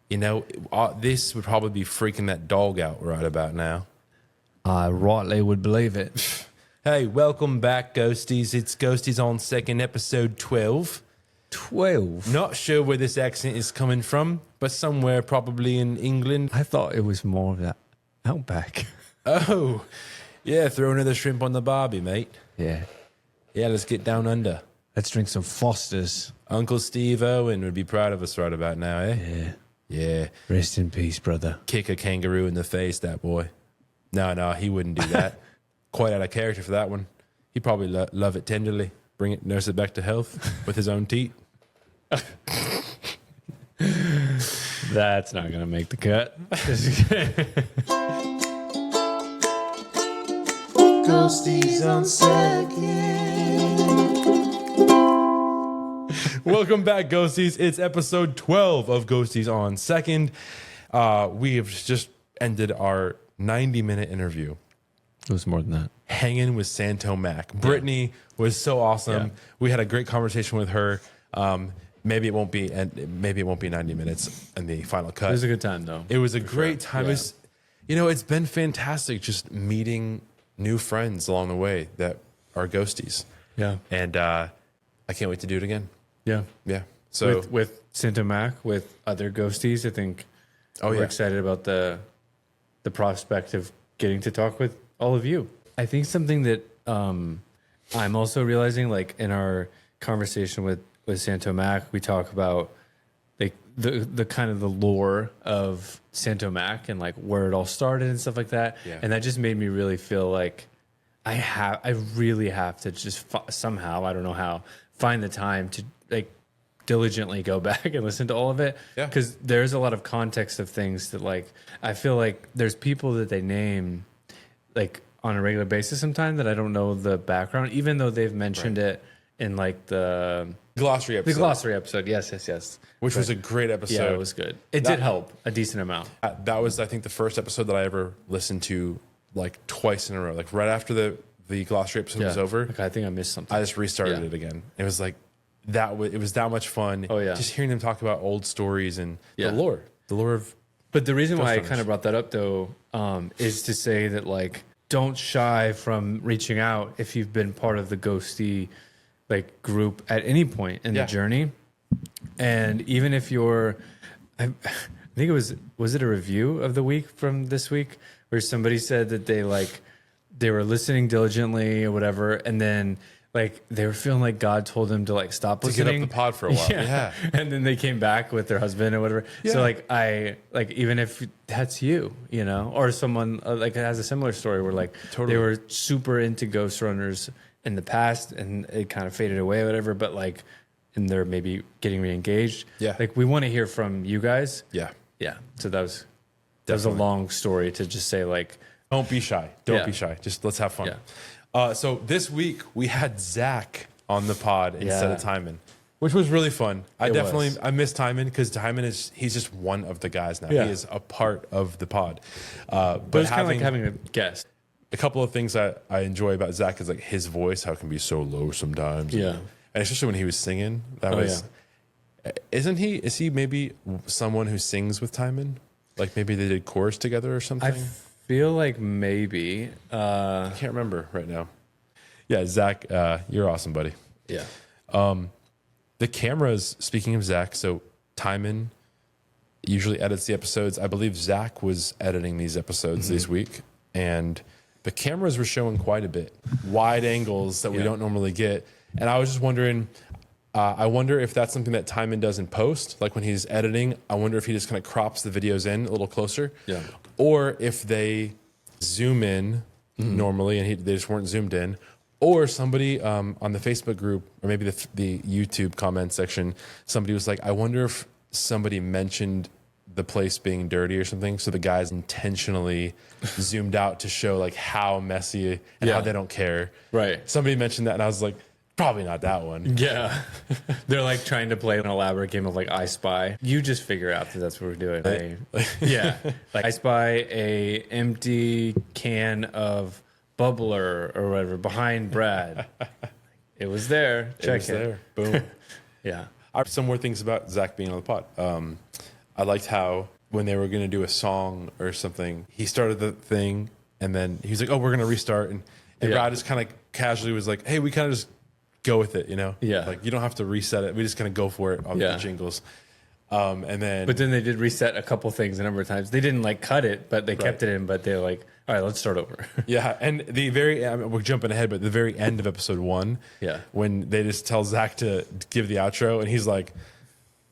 You know, this would probably be freaking that dog out right about now. I rightly would believe it. Hey, welcome back, Ghosties. It's Ghosties on Second, episode 12. 12? Not sure where this accent is coming from, but somewhere probably in England. I thought it was more of that Outback. Oh, yeah, throw another shrimp on the barbie, mate. Yeah. Yeah, let's get down under. Let's drink some Fosters. Uncle Steve Owen would be proud of us right about now, eh? Yeah. Yeah. Rest in peace, brother. Kick a kangaroo in the face, that boy. No, he wouldn't do that. Quite out of character for that one. He'd probably love it tenderly, bring it, nurse it back to health with his own teeth. That's not going to make the cut. Ghosties on Second. Welcome back, Ghosties. It's episode 12 of Ghosties on Second. We have just ended our 90-minute interview. It was more than that. Hanging with Santo Mac. Brittany was so awesome. Yeah. We had a great conversation with her. Maybe it won't be 90 minutes in the final cut. It was a good time, though. It was a great time. Yeah. It's been fantastic just meeting new friends along the way that are ghosties. Yeah. And I can't wait to do it again. Yeah. Yeah. So with Santo Mac, with other ghosties, I think we're excited about the prospect of getting to talk with all of you. I think something that I'm also realizing, like in our conversation with Santo Mac, we talk about like the kind of the lore of Santo Mac and like where it all started and stuff like that. Yeah. And that just made me really feel like I really have to just somehow, I don't know how, find the time to like diligently go back and listen to all of it. Yeah. Because there's a lot of context of things that like, I feel like there's people that they name like on a regular basis sometimes that I don't know the background, even though they've mentioned it in like the glossary episode. The glossary episode, yes. Which was a great episode. Yeah, it was good. It did help a decent amount. That was, I think, the first episode that I ever listened to like twice in a row. Like right after the glossary episode was over. Okay, I think I missed something. I just restarted it again. It was like it was that much fun. Oh, yeah. Just hearing them talk about old stories and Yeah. the lore of. But the reason why I Ghostrunners. kind of brought that up, though, is to say that, like, don't shy from reaching out if you've been part of the ghosty, like, group at any point in the journey. And even if you're, I think it was it a review of the week from this week where somebody said that they were listening diligently or whatever, and then like they were feeling like God told them to like stop listening. To get up the pod for a while. Yeah. And then they came back with their husband or whatever. Yeah. So like even if that's you, or someone like has a similar story where like they were super into Ghostrunners in the past and it kind of faded away or whatever, but like and they're maybe getting re-engaged. Yeah. Like we want to hear from you guys. Yeah. Yeah. So that was a long story to just say like, don't be shy. Don't be shy. Just let's have fun. Yeah. So this week we had Zach on the pod instead of Timon, which was really fun. I miss Timon because Timon he's just one of the guys now. Yeah. He is a part of the pod. but it's kind of like having a guest. A couple of things that I enjoy about Zach is like his voice, how it can be so low sometimes. Yeah. And especially when he was singing, is he maybe someone who sings with Timon? Like maybe they did chorus together or something? I feel like maybe. I can't remember right now. Yeah, Zach, you're awesome, buddy. Yeah. The cameras, speaking of Zach, so Timon usually edits the episodes. I believe Zach was editing these episodes this week, and the cameras were showing quite a bit. Wide angles that we don't normally get. And I was just wondering, I wonder if that's something that Timon does in post, like when he's editing. I wonder if he just kind of crops the videos in a little closer. Yeah. Or if they zoom in normally and they just weren't zoomed in. Or somebody on the Facebook group, or maybe the YouTube comment section, somebody was like, I wonder if somebody mentioned the place being dirty or something. So the guys intentionally zoomed out to show like how messy and how they don't care. Right. Somebody mentioned that and I was like, probably not that one. Yeah. They're like trying to play an elaborate game of like I Spy. You just figure out that that's what we're doing. Yeah. Like I Spy a empty can of bubbler or whatever behind Brad. It was there. Check it. There. Boom. Yeah. Some more things about Zach being on the pod. I liked how when they were going to do a song or something, he started the thing and then he's like, oh, we're going to restart. And Brad just kind of casually was like, hey, we kind of just go with it, you know? Yeah. Like, you don't have to reset it. We just kind of go for it on the jingles. And then... But then they did reset a couple things a number of times. They didn't like cut it, but they kept it in, but they're like, all right, let's start over. Yeah. And we're jumping ahead, but the very end of episode 1, when they just tell Zach to give the outro and he's like,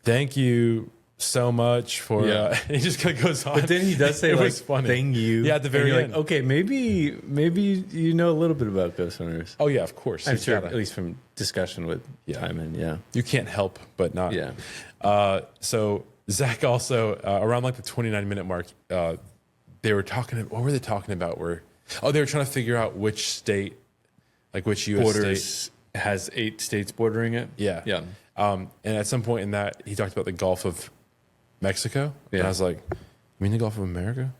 thank you so much for he just kind of goes on. But then he does say it like, was funny. Thank you. Yeah, at the very end. Like, okay, maybe you know a little bit about Ghostrunners. Oh yeah, of course. I'm sure, at least from discussion with Timon. You can't help but not. Yeah. So Zach also around like the 29-minute mark, they were talking. What were they talking about? They were trying to figure out which state, like which U.S. state has 8 states bordering it. Yeah. And at some point in that, he talked about the Gulf of Mexico. Yeah. And I was like, you mean the Gulf of America?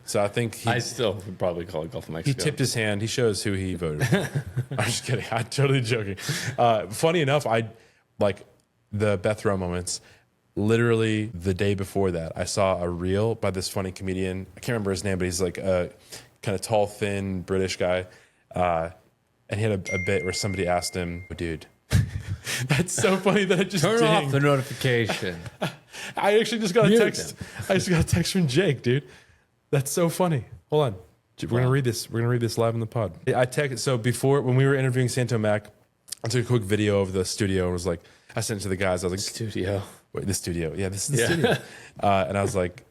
So I think I still would probably call it Gulf of Mexico. He tipped his hand. He shows who he voted for. I'm just kidding. I'm totally joking. Funny enough, I like the Beth Rowe moments. Literally the day before that, I saw a reel by this funny comedian. I can't remember his name, but he's like a kind of tall, thin British guy. And he had a bit where somebody asked him, oh, dude, that's so funny that it just turn off the notification. I actually just got a text. I just got a text from Jake, dude. That's so funny. Hold on. We're gonna read this. We're gonna read this live in the pod. I texted. So before, when we were interviewing Santo Mac, I took a quick video of the studio and was like, I sent it to the guys. I was like, studio. Wait, the studio. Yeah, this is the studio. And I was like,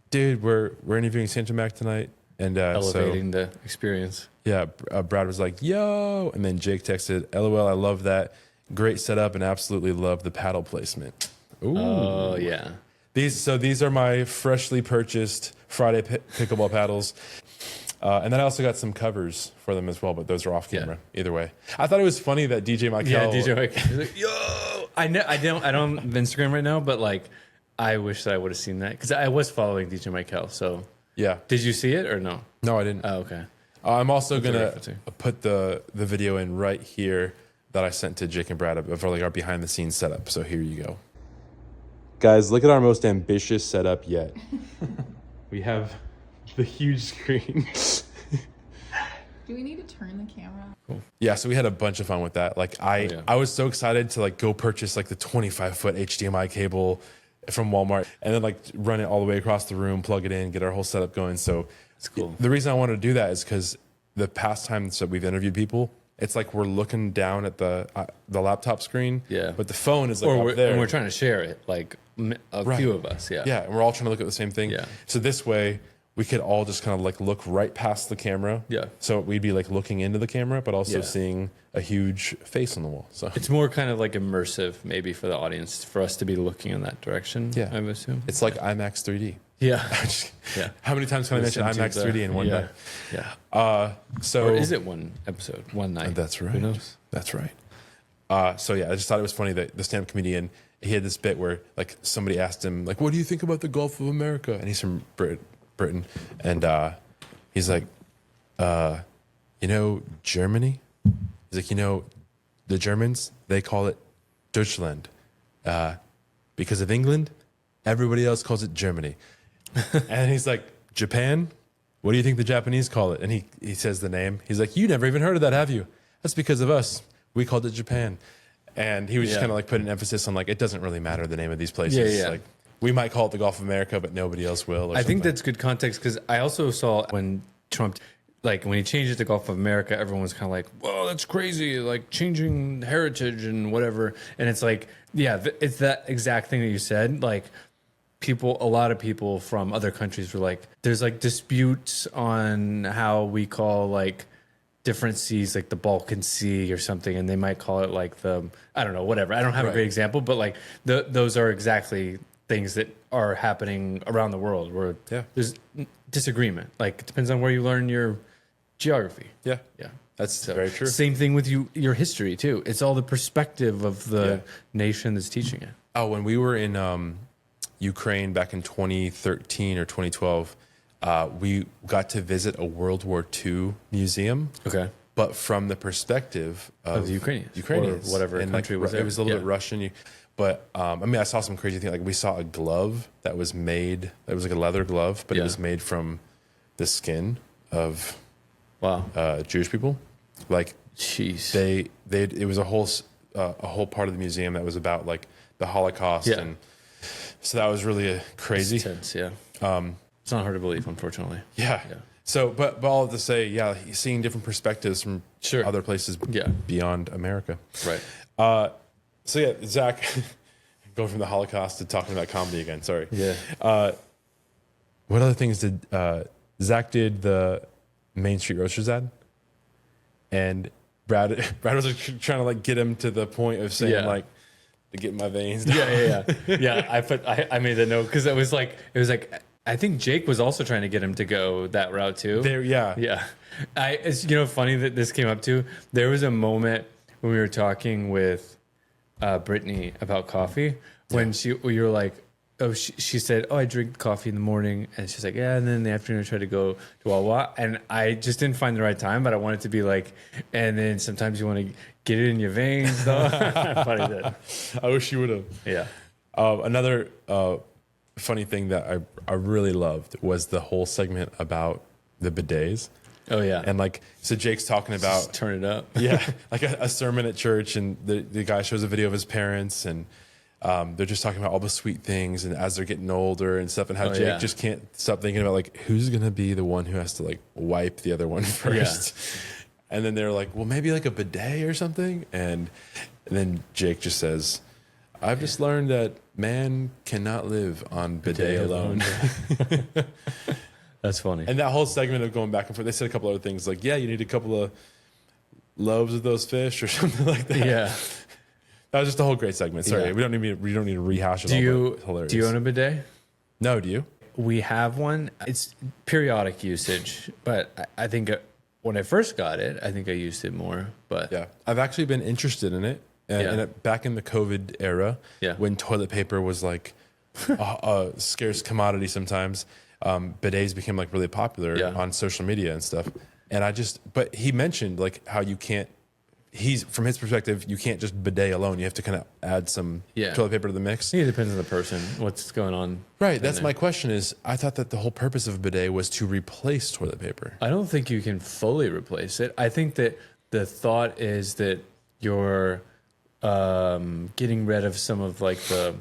dude, we're interviewing Santo Mac tonight. And elevating the experience. Yeah, Brad was like, yo. And then Jake texted, LOL, I love that. Great setup and absolutely love the paddle placement. Ooh. Oh, yeah. These are my freshly purchased Friday pickleball paddles. And then I also got some covers for them as well, but those are off camera. Either way. I thought it was funny that DJ Michael. Yeah, DJ Michael was like, yo. I don't have Instagram right now, but like, I wish that I would have seen that because I was following DJ Michael. So yeah. Did you see it or no? No, I didn't. Oh, okay. I'm also going to put the video in right here that I sent to Jake and Brad for like our behind the scenes setup. So here you go. Guys, look at our most ambitious setup yet. We have the huge screen. Do we need to turn the camera? Cool. Yeah, so we had a bunch of fun with that. Like I was so excited to like go purchase like the 25-foot HDMI cable from Walmart and then like run it all the way across the room, plug it in, get our whole setup going. So it's cool. The reason I wanted to do that is because the past times that we've interviewed people, it's like we're looking down at the laptop screen. Yeah. But the phone is like up there. And we're trying to share it, like a few of us. Yeah. Yeah, and we're all trying to look at the same thing. Yeah. So this way, we could all just kind of like look right past the camera. Yeah. So we'd be like looking into the camera, but also seeing a huge face on the wall. So it's more kind of like immersive, maybe for the audience, for us to be looking in that direction. Yeah. I would assume. It's like IMAX 3D. Yeah. Yeah. How many times can I mention IMAX 3D in one day? Yeah. So or is it one episode, one night? That's right. Who knows? That's right. So yeah, I just thought it was funny that the stand-up comedian, he had this bit where like somebody asked him like, "What do you think about the Gulf of America?" And he's from Britain, and he's like, "You know Germany?" He's like, "You know, the Germans, they call it Deutschland because of England. Everybody else calls it Germany." And he's like, "Japan? What do you think the Japanese call it?" And he says the name. He's like, "You never even heard of that, have you? That's because of us. We called it Japan." And he was just kind of like putting emphasis on like, it doesn't really matter the name of these places. Yeah. Like we might call it the Gulf of America, but nobody else will. I think that's good context because I also saw when Trump, like when he changed it to Gulf of America, everyone was kind of like, "Whoa, that's crazy! Like changing heritage and whatever." And it's like, yeah, it's that exact thing that you said. Like a lot of people from other countries were like, there's like disputes on how we call like different seas, like the Balkan Sea or something, and they might call it like I don't know, whatever. I don't have a great example, but like those are exactly things that are happening around the world where there's disagreement. Like it depends on where you learn your geography. Yeah. That's very true. Same thing with your history too. It's all the perspective of the nation that's teaching it. Oh, when we were in Ukraine back in 2013 or 2012, we got to visit a World War II museum. Okay. But from the perspective of the Ukrainians. Ukrainians. Or whatever and country like, was there. It was a little bit Russian. But I mean, I saw some crazy thing. Like we saw a glove that was made. It was like a leather glove, but it was made from the skin of Jewish people. Like, jeez, it was a whole part of the museum that was about like the Holocaust, and so that was really crazy. It's intense, it's not hard to believe, unfortunately. Yeah. So, but all to say, seeing different perspectives from other places beyond America. Right. So yeah, Zach, going from the Holocaust to talking about comedy again. Sorry. Yeah. What other things did Zach did the Main Street Roasters ad, and Brad was like, trying to like get him to the point of saying like to get my veins down. Yeah. I made the note because it was like I think Jake was also trying to get him to go that route too. Yeah. It's funny that this came up too. There was a moment when we were talking with Brittany about coffee when you were like, she said, I drink coffee in the morning, and she's like, and then in the afternoon I try to go to Wawa, and I just didn't find the right time, but I wanted to be like, and then sometimes you want to get it in your veins. Though. Funny that. I wish you would have. Yeah. Another funny thing that I really loved was the whole segment about the bidets. Oh yeah. And like, so Jake's talking about just turn it up. Like a sermon at church, and the guy shows a video of his parents, and they're just talking about all the sweet things, and as they're getting older and stuff, and how Jake just can't stop thinking about like who's gonna be the one who has to like wipe the other one first. And then they're like, well, maybe like a bidet or something, and then Jake just says, I've just learned that man cannot live on bidet alone. That's funny. And that whole segment of going back and forth, they said a couple other things like, you need a couple of loaves of those fish or something like that. Yeah. That was just a whole great segment. Sorry, we don't need to rehash it. Do you own a bidet? No, do you? We have one. It's periodic usage, but I think when I first got it, I think I used it more. But I've actually been interested in it. And back in the COVID era, when toilet paper was like a scarce commodity sometimes, bidets became like really popular on social media and stuff. And but he mentioned like how you can't, from his perspective, you can't just bidet alone. You have to kind of add some toilet paper to the mix. It depends on the person, what's going on. Right. That's my question is, I thought that the whole purpose of a bidet was to replace toilet paper. I don't think you can fully replace it. I think that the thought is that you're getting rid of some of like the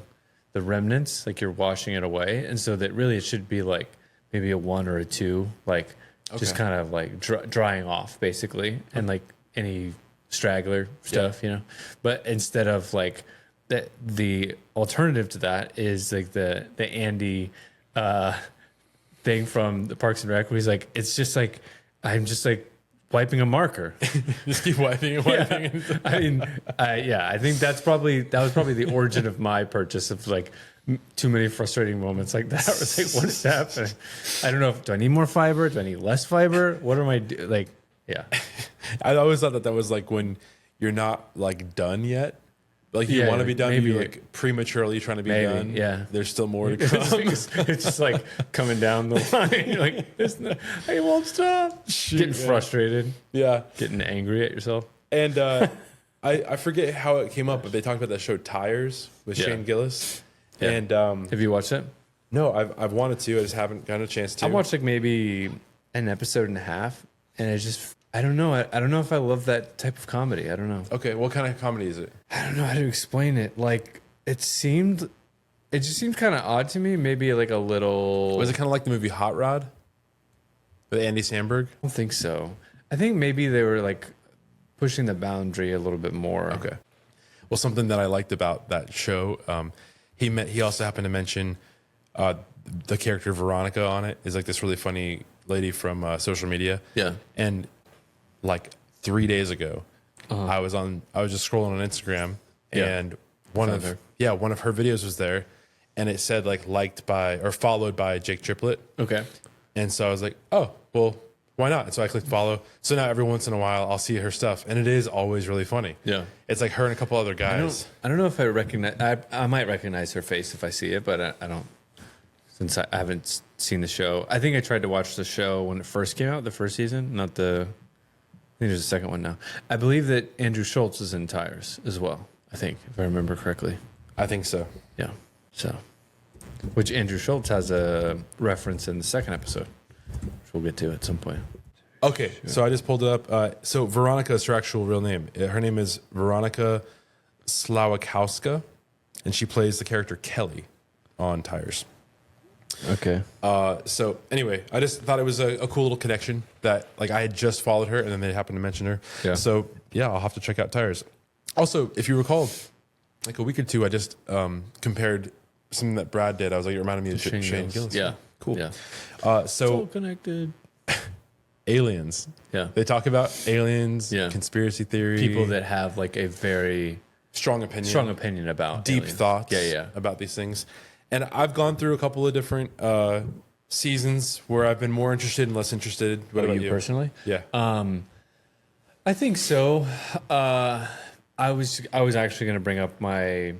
remnants, like you're washing it away. And so that really it should be like maybe a 1 or a 2, like just kind of like drying off basically. And like any straggler stuff, but instead of like the alternative to that is like the Andy thing from the Parks and Rec where he's like, it's just like, I'm just like wiping a marker. Just keep wiping and wiping. I mean, I think that was probably the origin of my purchase of like too many frustrating moments like that. It's like, what is happening? I don't know. Do I need more fiber? Do I need less fiber? What am I doing? Like, I always thought that was like when you're not like done yet. Like you want to be done, maybe you're like prematurely trying to be done. Yeah, there's still more to come. It's just like coming down the line. You're like, I won't stop. Getting frustrated. Yeah, getting angry at yourself. And I forget how it came up, but they talked about that show Tires with Shane Gillis. Yeah. And have you watched it? No, I've wanted to. I just haven't gotten a chance to. I watched like maybe an episode and a half, and it's just. I don't know. I don't know if I love that type of comedy. I don't know. Okay, what kind of comedy is it? I don't know how to explain it. Like, it just seemed kind of odd to me. Maybe like a little. Was it kind of like the movie Hot Rod with Andy Samberg? I don't think so. I think maybe they were like pushing the boundary a little bit more. Okay. Well, something that I liked about that show, he also happened to mention the character Veronica on it is like this really funny lady from social media. Yeah. And like 3 days ago, I was just scrolling on Instagram, and one of her videos was there, and it said like liked by or followed by Jake Triplett. Okay. And so I was like, oh, well, why not? And so I clicked follow. So now every once in a while I'll see her stuff, and it is always really funny. Yeah. It's like her and a couple other guys. I don't know if I recognize. I might recognize her face if I see it, but I don't. Since I haven't seen the show, I think I tried to watch the show when it first came out, the first season, not the. I think there's a second one now. I believe that Andrew Schultz is in Tires as well. I think, if I remember correctly. I think so. Yeah. So, which Andrew Schultz has a reference in the second episode, which we'll get to at some point. Okay, so I just pulled it up. So Veronica is her actual real name. Her name is Veronica Slawakowska, and she plays the character Kelly on Tires. Okay. So anyway, I just thought it was a cool little connection that like I had just followed her and then they happened to mention her. Yeah. So yeah, I'll have to check out Tires. Also, if you recall, like a week or two, I just compared something that Brad did. I was like, it reminded me of Shane Gillis. Yeah. Cool. Yeah. So all connected. aliens. Yeah. They talk about aliens, Yeah. conspiracy theory. People that have like a very strong opinion about deep aliens. thoughts Yeah. about these things. And I've gone through a couple of different seasons where I've been more interested and less interested. What about you personally? Yeah. I think so. I was actually going to bring up my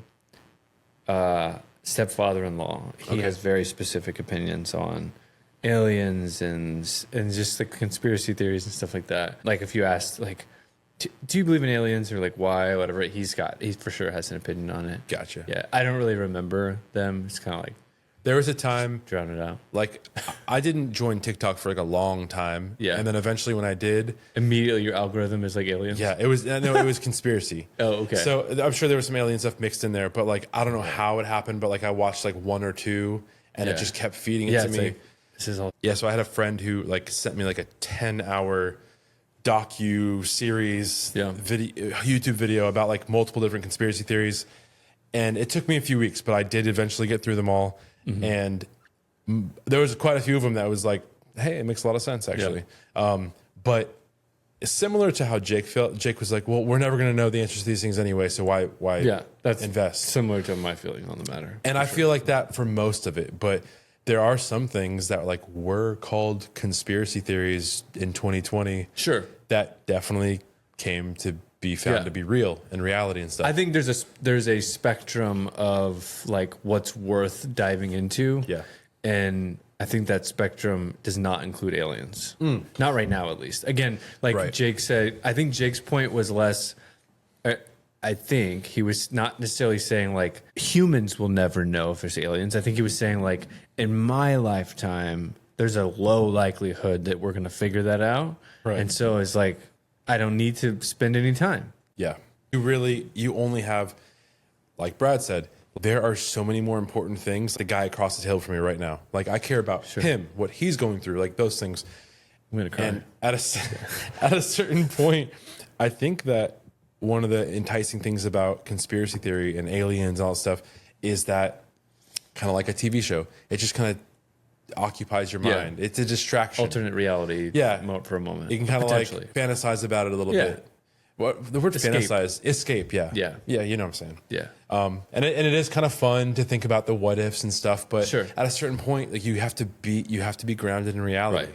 stepfather-in-law. He has very specific opinions on aliens and just the conspiracy theories and stuff like that. Like if you asked, like, do you believe in aliens or like why, whatever, he for sure has an opinion on it. Gotcha. Yeah, I don't really remember them. It's kind of like There was a time, drown it out. like, I didn't join TikTok for like a long time. Yeah. And then eventually when I did, Immediately your algorithm is like aliens. yeah, it was conspiracy. Oh, okay. So I'm sure there was some alien stuff mixed in there, but like, I don't know how it happened, but like I watched like one or two and it just kept feeding it to it's me. like, this is all. Yeah, so I had a friend who like sent me like a 10-hour docu-series YouTube video about like multiple different conspiracy theories. And it took me a few weeks, but I did eventually get through them all. Mm-hmm. And there was quite a few of them that was like, hey, it makes a lot of sense actually. Yeah. But similar to how Jake felt, Jake was like, well, we're never going to know the answers to these things anyway, so why that's invest? Similar to my feeling on the matter. And I feel like that for most of it, but there are some things that like were called conspiracy theories in 2020. Sure. That definitely came to be found to be real and reality and stuff. I think there's a spectrum of like what's worth diving into. Yeah. And I think that spectrum does not include aliens. Not right now, at least. Again, like Jake said, I think Jake's point was less. I think he was not necessarily saying like humans will never know if there's aliens. I think he was saying like in my lifetime, there's a low likelihood that we're going to figure that out. Right. And so it's like, I don't need to spend any time. Yeah. You only have, like Brad said, there are so many more important things. The guy across the table from me right now, like I care about him, what he's going through, like those things. I'm going to cry. And at a certain point, I think that one of the enticing things about conspiracy theory and aliens and all that stuff is that kind of like a TV show, it just kind of occupies your mind. It's a distraction. Alternate reality for a moment. You can kind of like fantasize about it a little bit. What the word fantasize, escape, yeah, you know what I'm saying, yeah. And it is kind of fun to think about the what ifs and stuff, but at a certain point, like you have to be grounded in reality,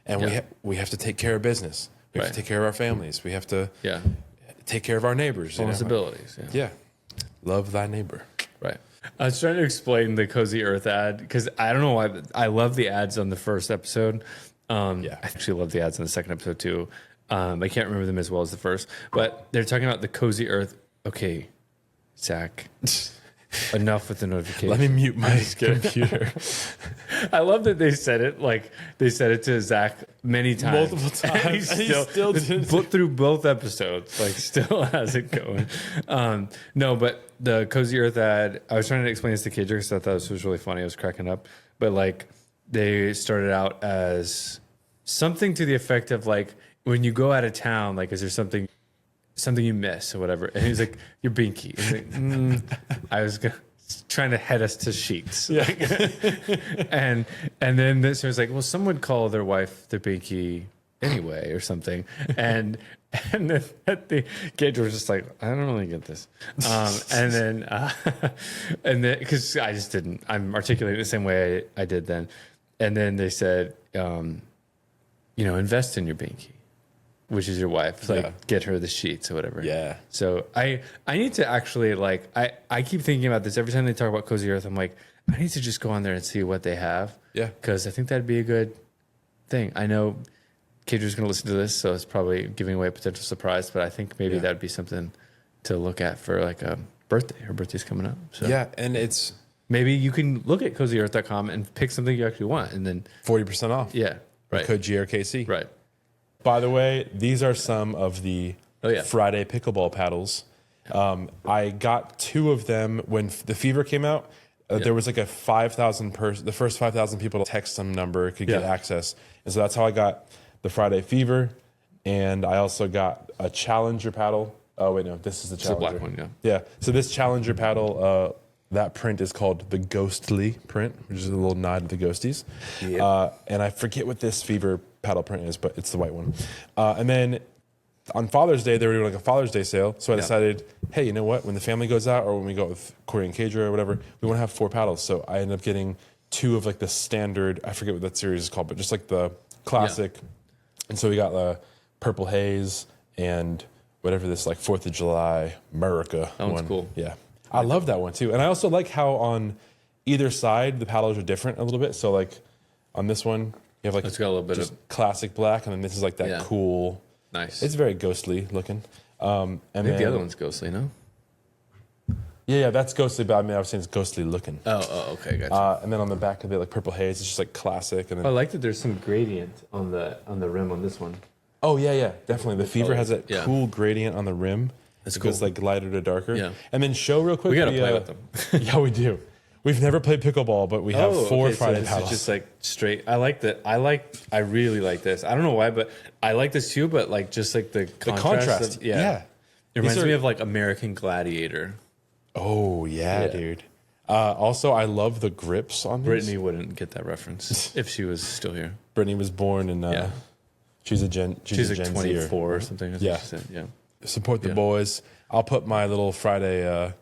and we have to take care of business. We have to take care of our families. We have to take care of our neighbors. Responsibilities. Love thy neighbor. Right. I was trying to explain the Cozy Earth ad because I don't know why, but I love the ads on the first episode. I actually love the ads on the second episode too. I can't remember them as well as the first, but they're talking about the Cozy Earth. Okay, Zach, enough with the notification. Let me mute my computer. I love that they said it like they said it to Zach many times, multiple times. And he still through both episodes, like still has it going. No, but the Cozy Earth ad. I was trying to explain this to Kedra because I thought this was really funny. I was cracking up, but like they started out as something to the effect of like when you go out of town, like is there something you miss or whatever? And he's like, "Your binky." He's like, I was trying to head us to sheets. Yeah. and then this was like, well, some would call their wife their binky anyway or something. And then at the Kedra was just like, I don't really get this. And then because I just didn't, I'm articulating the same way I did then. And then they said, invest in your binky, which is your wife. Like get her the sheets or whatever. Yeah. So I need to actually like, I keep thinking about this every time they talk about Cozy Earth. I'm like, I need to just go on there and see what they have. Yeah. Because I think that'd be a good thing. I know Kedra's going to listen to this, so it's probably giving away a potential surprise, but I think maybe that'd be something to look at for like a birthday. Her birthday's coming up. So Yeah, and it's maybe you can look at cozyearth.com and pick something you actually want, and then 40% off. yeah, right, Code GRKC. right. By the way, these are some of the Friday pickleball paddles. I got 2 of them when the Fever came out. There was like a 5,000 person. The first 5,000 people to text some number could get access, and so that's how I got the Friday Fever. And I also got a Challenger paddle. Oh wait, no, this is the Challenger. It's a black one, Yeah. So this Challenger paddle, that print is called the Ghostly print, which is a little nod to the Ghosties. Yeah. And I forget what this Fever paddle print is, but it's the white one. And then on Father's Day, they were doing like a Father's Day sale. So I decided, hey, you know what? When the family goes out, or when we go with Corey and Kadra or whatever, we want to have 4 paddles. So I ended up getting 2 of like the standard. I forget what that series is called, but just like the classic. Yeah. And so we got the Purple Haze and whatever this like 4th of July America that one's one. Cool. Yeah, I love that one too. And I also like how on either side the paddles are different a little bit. So like on this one, you have like it's got a little bit just of classic black, and then this is like that cool. Nice. It's very ghostly looking. And I think the other one's ghostly, no? Yeah, that's ghostly, but I mean, I was saying it's ghostly looking. Oh, okay, gotcha. And then on the back of it, like Purple Haze, it's just like classic. And then, I like that there's some gradient on the rim on this one. oh yeah, definitely. The Fever has a Yeah. cool gradient on the rim. That's It goes cool. like lighter to darker. Yeah. And then show real quick. We gotta play with them. Yeah, we do. We've never played pickleball, but we have 4 Friday so paddles. this is just like straight. I like that. I really like this. I don't know why, but I like this too. But like just like the contrast. Of, yeah. It reminds me of like American Gladiator. Oh yeah, dude. Also, I love the grips on these. Brittany wouldn't get that reference if she was still here. Brittany was born in. She's a Gen. She's a like Gen 24 Zer. or something. Yeah. She said. Yeah. Support the boys. I'll put my little Friday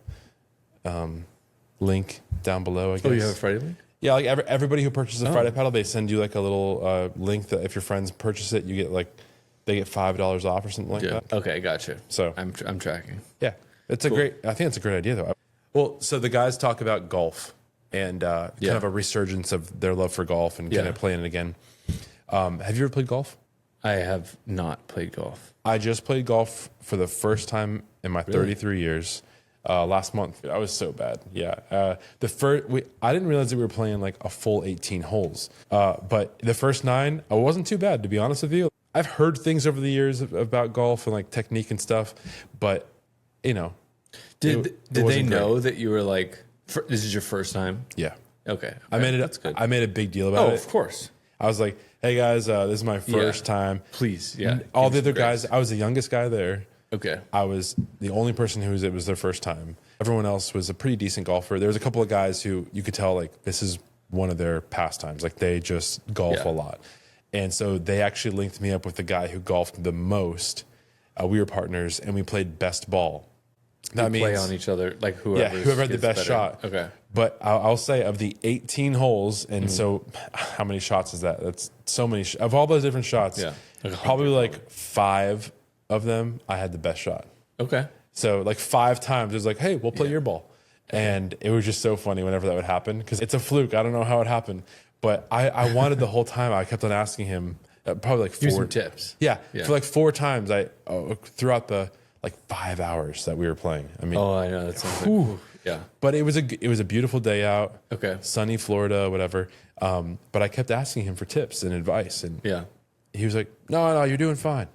link down below, I guess. Oh, you have a Friday link? Yeah, like everybody who purchases a Friday paddle, they send you like a little link that if your friends purchase it, you get like they get $5 off or something like that. Okay, gotcha. So I'm tracking. yeah, it's a great. I think it's a great idea though. Well, so the guys talk about golf and kind of a resurgence of their love for golf and kind of playing it again. Have you ever played golf? I have not played golf. I just played golf for the first time in my 33 years. Last month, I was so bad. Yeah, I didn't realize that we were playing like a full 18 holes. But the first 9, I wasn't too bad, to be honest with you. I've heard things over the years about golf and like technique and stuff, but you know, did they know that you were like this is your first time? Yeah. Okay. I made it. That's good. I made a big deal about it. Of course. I was like, "Hey guys, this is my first time." Please, yeah. All the other guys, I was the youngest guy there. Okay. I was the only person it was their first time. Everyone else was a pretty decent golfer. There was a couple of guys who you could tell like this is one of their pastimes. Like they just golf a lot. And so they actually linked me up with the guy who golfed the most. We were partners and we played best ball. That means play on each other, like whoever had the best shot. Okay. But I'll say of the 18 holes, and so how many shots is that? That's so many. Of all those different shots, probably like 5 of them, I had the best shot. Okay. So like 5 times, it was like, hey, we'll play your ball. And it was just so funny whenever that would happen because it's a fluke. I don't know how it happened. But I wanted the whole time. I kept on asking him, probably like 4 Here's some tips. Yeah, for like 4 times throughout the like 5 hours that we were playing. I mean, I know that sounds like, yeah. But it was a beautiful day out. Okay. Sunny Florida, whatever. But I kept asking him for tips and advice, and he was like, "No, you're doing fine."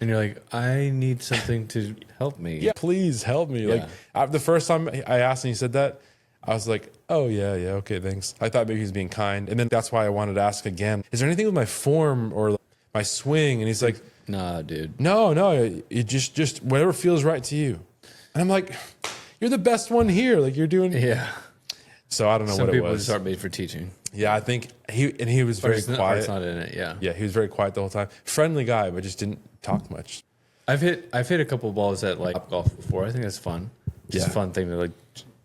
And you're like, I need something to help me. Yeah, please help me. Yeah. Like the first time I asked and he said that, I was like, oh yeah, okay, thanks. I thought maybe he was being kind, and then that's why I wanted to ask again. Is there anything with my form or my swing? And he's like, nah, dude. No, it just whatever feels right to you. And I'm like, you're the best one here. Like you're doing. Yeah. So I don't know Some what it people was. just aren't made for teaching. Yeah, I think he was very quiet. It's not in it. Yeah. Yeah, he was very quiet the whole time. Friendly guy, but just didn't talk much. I've hit a couple of balls at like golf before. I think that's fun. It's a fun thing to like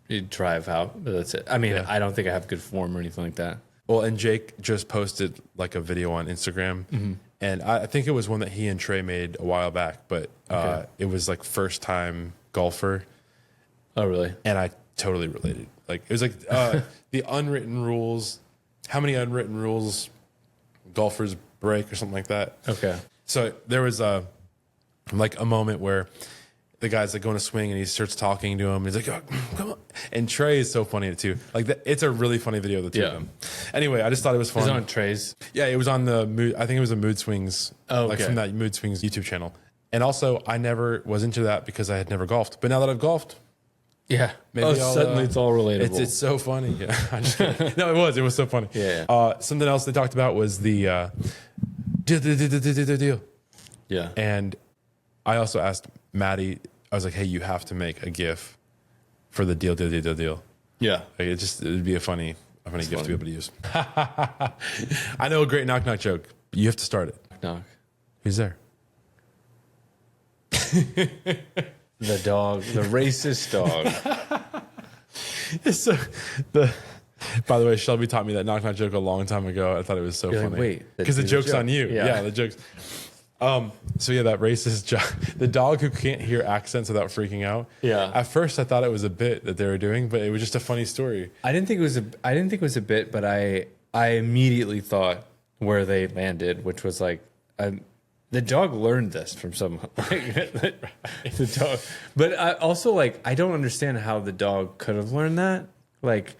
you drive out. But that's it. I mean, I don't think I have good form or anything like that. Well, and Jake just posted like a video on Instagram, and I think it was one that he and Trey made a while back. But it was like first time golfer. Oh, really? And I totally related. Like it was like the unwritten rules. How many unwritten rules golfers break or something like that? Okay. So there was a moment where the guy's like going to swing and he starts talking to him. And he's like, oh, come on. And Trey is so funny too. Like it's a really funny video of the two of them. Anyway, I just thought it was fun. Is it on Trey's? Yeah, it was on the Mood. I think it was the Mood Swings. Oh, okay. Like from that Mood Swings YouTube channel. And also, I never was into that because I had never golfed. But now that I've golfed, yeah, maybe suddenly it's all relatable. it's so funny. Yeah, I'm just kidding. No, it was so funny. Yeah. Something else they talked about was the deal. Yeah. And I also asked Maddie, I was like, hey, you have to make a GIF for the deal. Yeah. Like it'd be a funny GIF to be able to use. I know a great knock knock joke. You have to start it. Knock. Who's there? The dog, the racist dog. So by the way, Shelby taught me that knock knock joke a long time ago. I thought it was so You're funny. like, wait, because the joke's on you. Yeah, the joke's. So yeah, that racist the dog who can't hear accents without freaking out. Yeah. At first, I thought it was a bit that they were doing, but it was just a funny story. I didn't think it was a bit, but I immediately thought where they landed, which was like the dog learned this from some the dog. But I also like I don't understand how the dog could have learned that. Like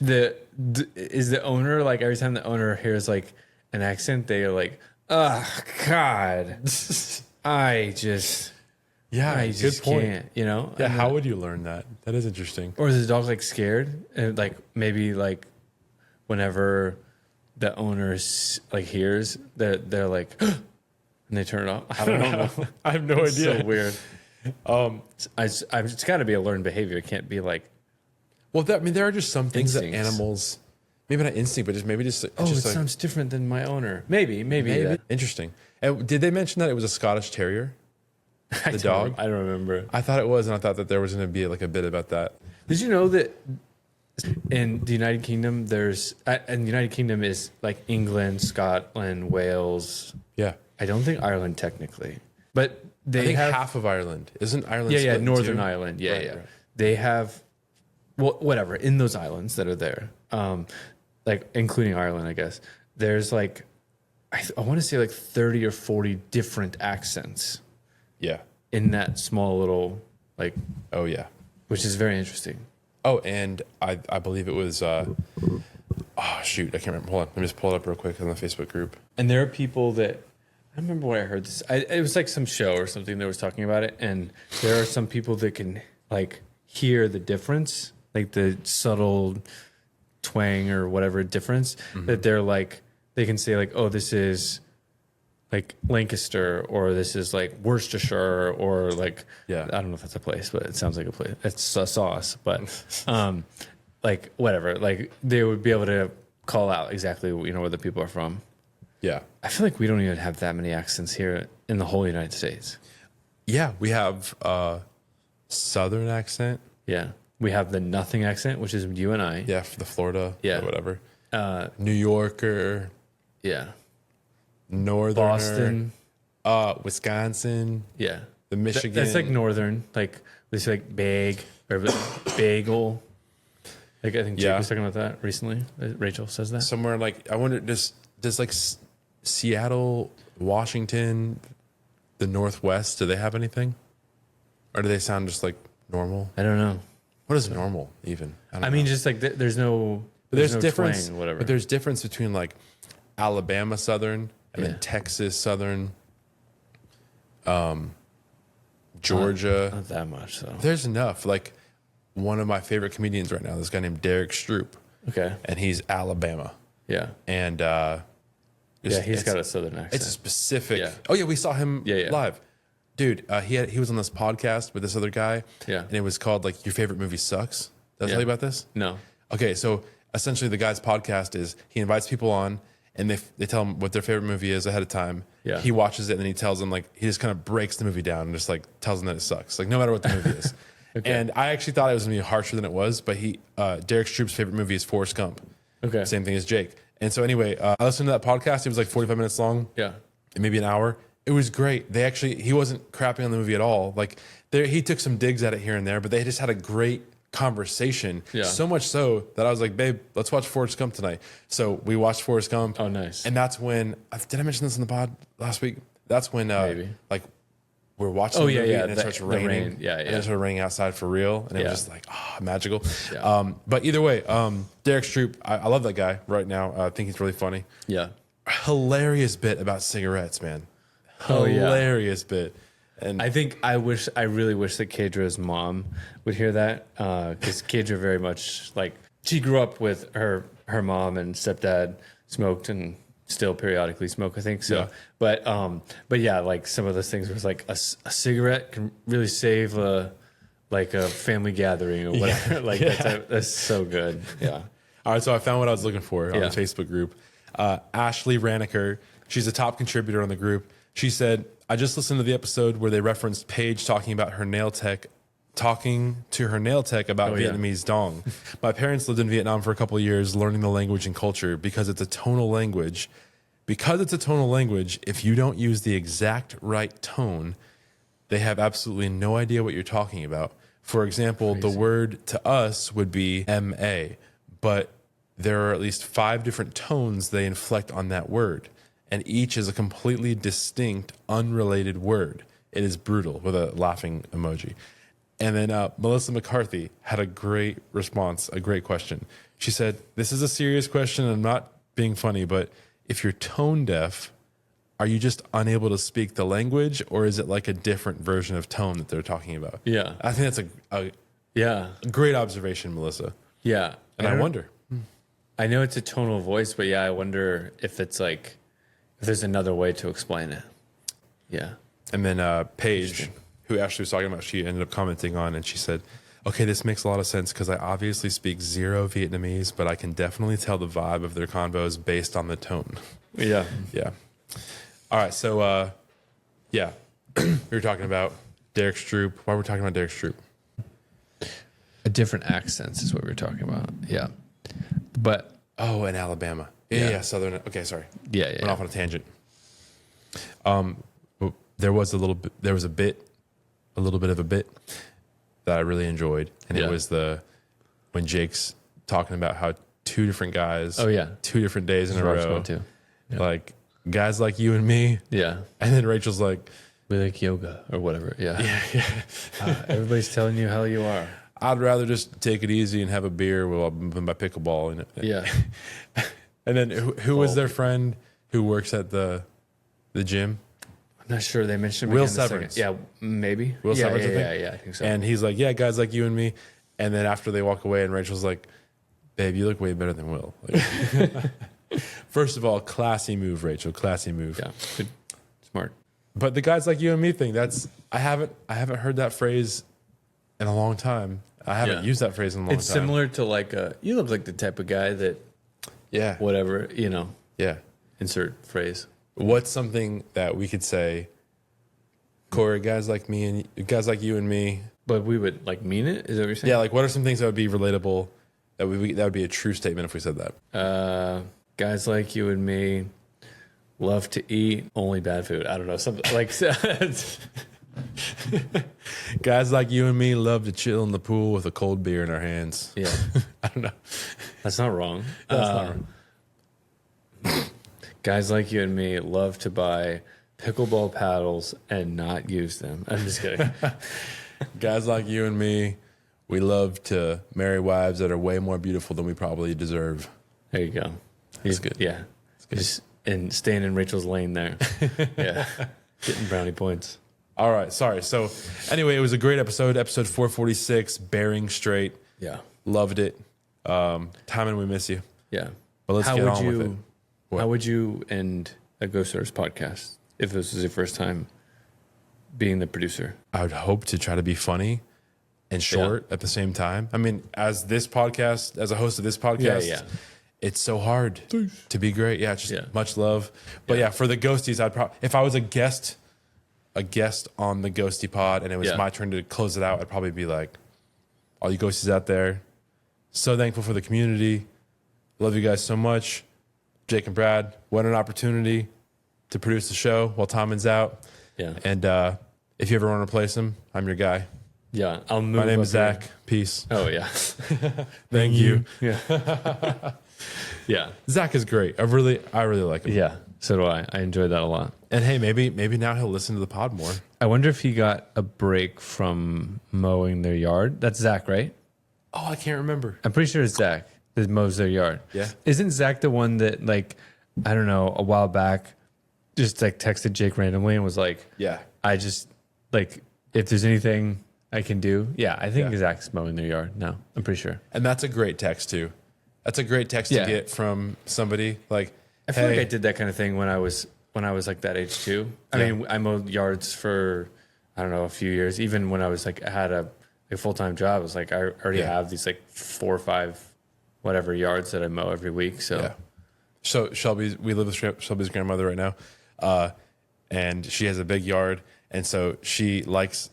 is the owner like every time the owner hears like an accent, they are like, oh God, I just good point. can't, you know? Yeah, And how would you learn that? That is interesting. or is the dog like scared and like maybe like whenever the owner like hears they're like and they turn it off. I don't know. I have no It's idea. so weird. It's got to be a learned behavior. It can't be like, Well, there are just some things Instincts. that animals, maybe not instinct, but maybe just oh, just it like, sounds different than my owner. Maybe. That. interesting. And did they mention that it was a Scottish Terrier? The dog? I don't remember. I thought it was, and I thought that there was going to be like a bit about that. Did you know that in the United Kingdom, and the United Kingdom is like England, Scotland, Wales. Yeah, I don't think Ireland technically, but they I think have half of Ireland isn't Ireland. yeah, split in Northern two? Ireland. Yeah, Right, yeah. right. They have, well, whatever in those islands that are there, like including Ireland, I guess. There's like, I want to say like 30 or 40 different accents Yeah. in that small little like, Oh yeah. which is very interesting. Oh, and I believe it was. Oh shoot, I can't remember. Hold on, let me just pull it up real quick on the Facebook group. And there are people that I remember when I heard this. It was like some show or something that was talking about it, and there are some people that can like hear the difference, like the subtle twang or whatever difference that they're like. They can say like, "Oh, this is like Lancaster," or "This is like Worcestershire," or like Yeah. I don't know if that's a place, but it sounds like a place. It's a sauce, but like whatever. Like they would be able to call out exactly where the people are from. Yeah. I feel like we don't even have that many accents here in the whole United States. Yeah, we have Southern accent. Yeah. We have the nothing accent, which is you and I. Yeah, for the Florida. Yeah. Or whatever. New Yorker. Yeah. Northern. Boston. Wisconsin. Yeah. The Michigan. That's like northern. Like we say like bag or bagel. Like I think Jake was talking about that recently. Rachel says that. Somewhere like I wonder does like Seattle, Washington, the Northwest, do they have anything? Or do they sound just like normal? I don't know. What is normal even? I mean, just like there's no there's no difference, twang, whatever. But there's difference between like Alabama Southern and then Texas Southern, Georgia. Not that much, so. There's enough. Like one of my favorite comedians right now, this guy named Derek Stroop, Okay. and he's Alabama, Yeah. and He's got a southern accent. it's a specific. Yeah. Oh yeah, we saw him Yeah. live, dude. He was on this podcast with this other guy, Yeah. and it was called like Your Favorite Movie Sucks. Did I tell you about this? No. Okay, so essentially the guy's podcast is he invites people on and they tell him what their favorite movie is ahead of time. Yeah. He watches it and then he tells them like he just kind of breaks the movie down and just like tells them that it sucks. Like no matter what the movie is. Okay. And I actually thought it was gonna be harsher than it was, but Derek Stroop's favorite movie is Forrest Gump. Okay. Same thing as Jake. And so anyway, I listened to that podcast. It was like 45 minutes long. Yeah. Maybe an hour. It was great. He wasn't crapping on the movie at all. Like he took some digs at it here and there, but they just had a great conversation. Yeah. So much so that I was like, babe, let's watch Forrest Gump tonight. So we watched Forrest Gump. Oh, nice. And that's when, did I mention this in the pod last week? That's when, Maybe. like we're watching the movie and it starts the raining. rain. Yeah, And it started raining outside for real. And it was just like, magical. Yeah. But either way, Derek Stroop, I love that guy right now. I think he's really funny. Yeah. Hilarious bit about cigarettes, man. Oh, yeah. Hilarious bit. And I really wish that Kedra's mom would hear that, because Kedra very much like she grew up with her mom and stepdad smoked and still periodically smoke, I think so. Yeah. But yeah, like some of those things was like a cigarette can really save a family gathering or whatever. That's so good. Yeah. All right, so I found what I was looking for on the Facebook group. Ashley Raniker, she's a top contributor on the group. She said, I just listened to the episode where they referenced Paige talking to her nail tech about Vietnamese dong. My parents lived in Vietnam for a couple of years learning the language and culture because it's a tonal language. If you don't use the exact right tone, they have absolutely no idea what you're talking about. For example, the word to us would be MA, but there are at least 5 different tones they inflect on that word, and each is a completely distinct, unrelated word. It is brutal, with a laughing emoji. And then Melissa McCarthy had a great response, a great question. She said, this is a serious question. I'm not being funny, but if you're tone deaf, are you just unable to speak the language, or is it like a different version of tone that they're talking about? Yeah. I think that's a great observation, Melissa. Yeah. And I wonder. I know it's a tonal voice, but I wonder if it's like, if there's another way to explain it. Yeah. And then Paige, who Ashley was talking about, she ended up commenting on, and she said, okay, this makes a lot of sense because I obviously speak 0 Vietnamese, but I can definitely tell the vibe of their convos based on the tone. Yeah. Yeah. All right. So, we were talking about Derek Stroop. Why were we talking about Derek Stroop? Different accents is what we were talking about. Yeah. But. Oh, in Alabama. Yeah. Southern. Okay. Sorry. Yeah. Went off on a tangent. There was a little bit of a bit that I really enjoyed. And it was when Jake's talking about how 2 different guys. Oh, yeah. 2 different days in a row. Too. Yeah. Like guys like you and me. Yeah. And then Rachel's like, we like yoga or whatever. Yeah. Everybody's telling you how you are. I'd rather just take it easy and have a beer while I'm moving my pickleball. Yeah. And then who was their friend who works at the gym? I'm not sure they mentioned him Will again in a Severance. second. Yeah, maybe. Will Severance, I think. Yeah, I think so. And he's like, yeah, guys like you and me. And then after they walk away, and Rachel's like, babe, you look way better than Will. Like, first of all, classy move, Rachel. Classy move. Yeah, good. Smart. But the guys like you and me thing, I haven't heard that phrase in a long time. I haven't used that phrase in a long time. It's similar to like you look like the type of guy that whatever, Yeah. insert phrase. What's something that we could say, Corey, guys like you and me? But we would like mean it? Is that what you're saying? Yeah, like what are some things that would be relatable, that would be a true statement if we said that? Guys like you and me love to eat only bad food. I don't know, something like Guys like you and me love to chill in the pool with a cold beer in our hands. Yeah. I don't know. That's not wrong. That's not wrong. Guys like you and me love to buy pickleball paddles and not use them. I'm just kidding. Guys like you and me, we love to marry wives that are way more beautiful than we probably deserve. There you go. That's good. Yeah. Good. Just and staying in Rachel's lane there. Yeah. Getting brownie points. All right. Sorry. So anyway, it was a great episode 446, Bering Strait. Yeah. Loved it. Timon, we miss you. Yeah. But let's get on with it. How would you end a Ghostrunners podcast if this was your first time being the producer? I would hope to try to be funny and short at the same time. I mean, as a host of this podcast, it's so hard to be great. Yeah, just much love. But for the Ghosties, if I was a guest on the Ghosty pod and it was my turn to close it out, I'd probably be like, all you Ghosties out there, so thankful for the community. Love you guys so much. Jake and Brad, what an opportunity to produce the show while Timon's out. Yeah. And if you ever want to replace him, I'm your guy. Yeah, I'll move. My name is Zach. Peace. Oh, yeah. Thank you. Yeah. Yeah. Zach is great. I really like him. Yeah. So do I. I enjoyed that a lot. And hey, maybe now he'll listen to the pod more. I wonder if he got a break from mowing their yard. That's Zach, right? Oh, I can't remember. I'm pretty sure it's Zach that mows their yard. Yeah. Isn't Zach the one that, like, I don't know, a while back, just like texted Jake randomly and was like, Yeah. I just, like, if there's anything I can do. Yeah, I think Zach's mowing their yard now. I'm pretty sure. And that's a great text too. That's a great text to get from somebody. Like, I feel like I did that kind of thing when I was like that age too. I mean, I mowed yards for, I don't know, a few years. Even when I was like, I had a full-time job, I was like, I already have these like 4 or 5 whatever yards that I mow every week. So, So we live with Shelby's grandmother right now. And she has a big yard. And so she likes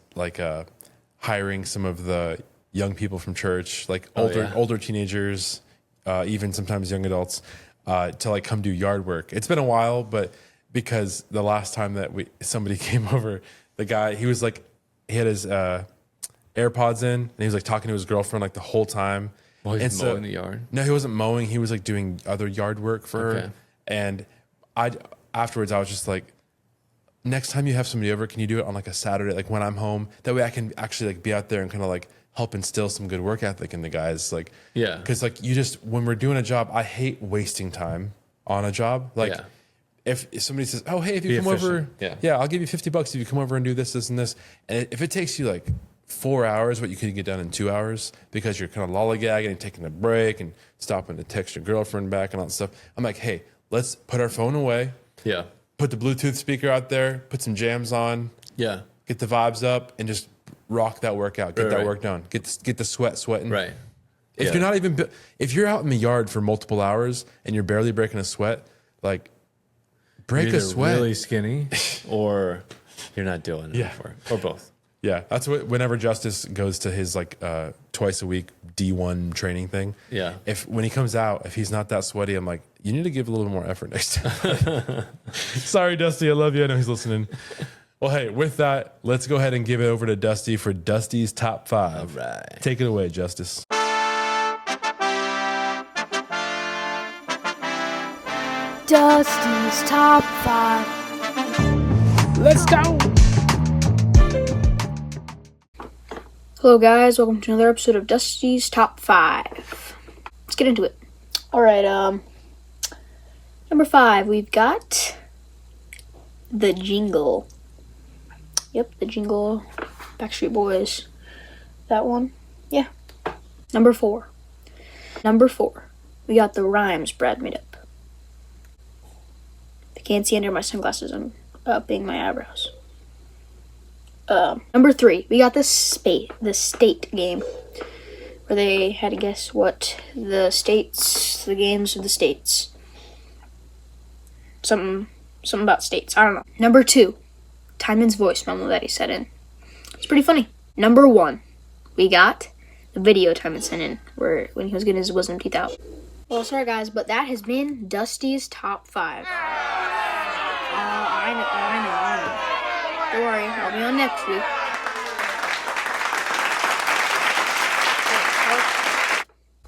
hiring some of the young people from church, like older teenagers, even sometimes young adults, to like come do yard work. It's been a while, but because the last time that somebody came over, the guy, he had his AirPods in and he was like talking to his girlfriend like the whole time. Well, he's mowing the yard. No, he wasn't mowing. He was like doing other yard work for her. And afterwards I was just like, next time you have somebody over, can you do it on like a Saturday, like when I'm home? That way I can actually like be out there and kind of like help instill some good work ethic in the guys. Like, because like when we're doing a job, I hate wasting time on a job. Like if somebody says, oh, hey, if you come over, I'll give you $50 if you come over and do this, and this. And if it takes you like 4 hours, what you could get done in 2 hours because you're kind of lollygagging and taking a break and stopping to text your girlfriend back and all that stuff. I'm like, hey, let's put our phone away. Yeah. Put the Bluetooth speaker out there, put some jams on, get the vibes up, and just rock that workout. Get that work done. Get the sweat sweating. Right. If you're not even, if you're out in the yard for multiple hours and you're barely breaking a sweat, like break you're a sweat. Really skinny, or you're not doing enough work, or both. Yeah, that's what. Whenever Justice goes to his like twice a week D1 training thing. Yeah. When he comes out, if he's not that sweaty, I'm like, you need to give a little more effort next time. Sorry, Dusty. I love you. I know he's listening. Well, hey, with that, let's go ahead and give it over to Dusty for Dusty's Top 5. All right. Take it away, Justice. Dusty's Top 5. Let's go! Hello guys, welcome to another episode of Dusty's Top 5. Let's get into it. Alright, number 5, we've got the Jingle. Yep, the Jingle, Backstreet Boys. That one? Yeah. Number 4, we got the Rhymes Brad made up. If you can't see under my sunglasses, I'm upping my eyebrows. Number 3, we got the state game, where they had to guess what the games of the states. Something about states, I don't know. Number 2, Timon's voice memo that he sent in. It's pretty funny. Number 1, we got the video Timon sent in, when he was getting his wisdom teeth out. Well, sorry guys, but that has been Dusty's Top 5. I know. Don't worry, I'll be on next week.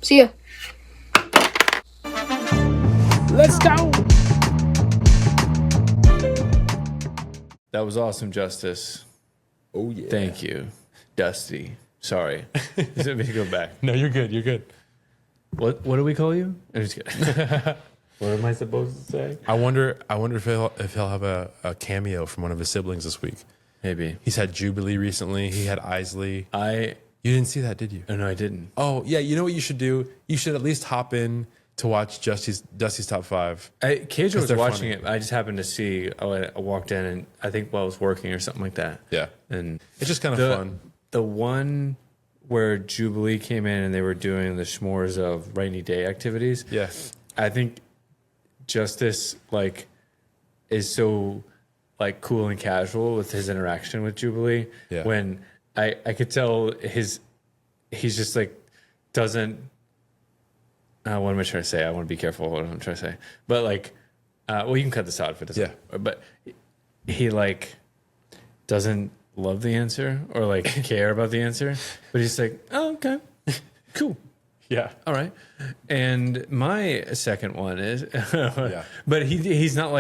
See ya. Let's go! That was awesome, Justice. Oh, yeah. Thank you, Dusty. Sorry. Let me go back. No, you're good. You're good. What do we call you? I'm just kidding. What am I supposed to say? I wonder if he'll have a cameo from one of his siblings this week. Maybe. He's had Jubilee recently. He had Isley. You didn't see that, did you? Oh, no, I didn't. Oh, yeah. You know what you should do? You should at least hop in to watch Dusty's Top 5. KJ was watching funny. it. I just happened to see. I walked in, and I think while I was working or something like that. Yeah. And it's just kind of fun. The one where Jubilee came in and they were doing the s'mores of rainy day activities. Yeah. I think Justice is so cool and casual with his interaction with Jubilee. Yeah. When I could tell he's just doesn't. What am I trying to say? I want to be careful what I'm trying to say. But well, you can cut this out if it doesn't. Yeah. But he doesn't love the answer or care about the answer. But he's like, oh, okay, cool. Yeah. All right. And my second one is, but he's not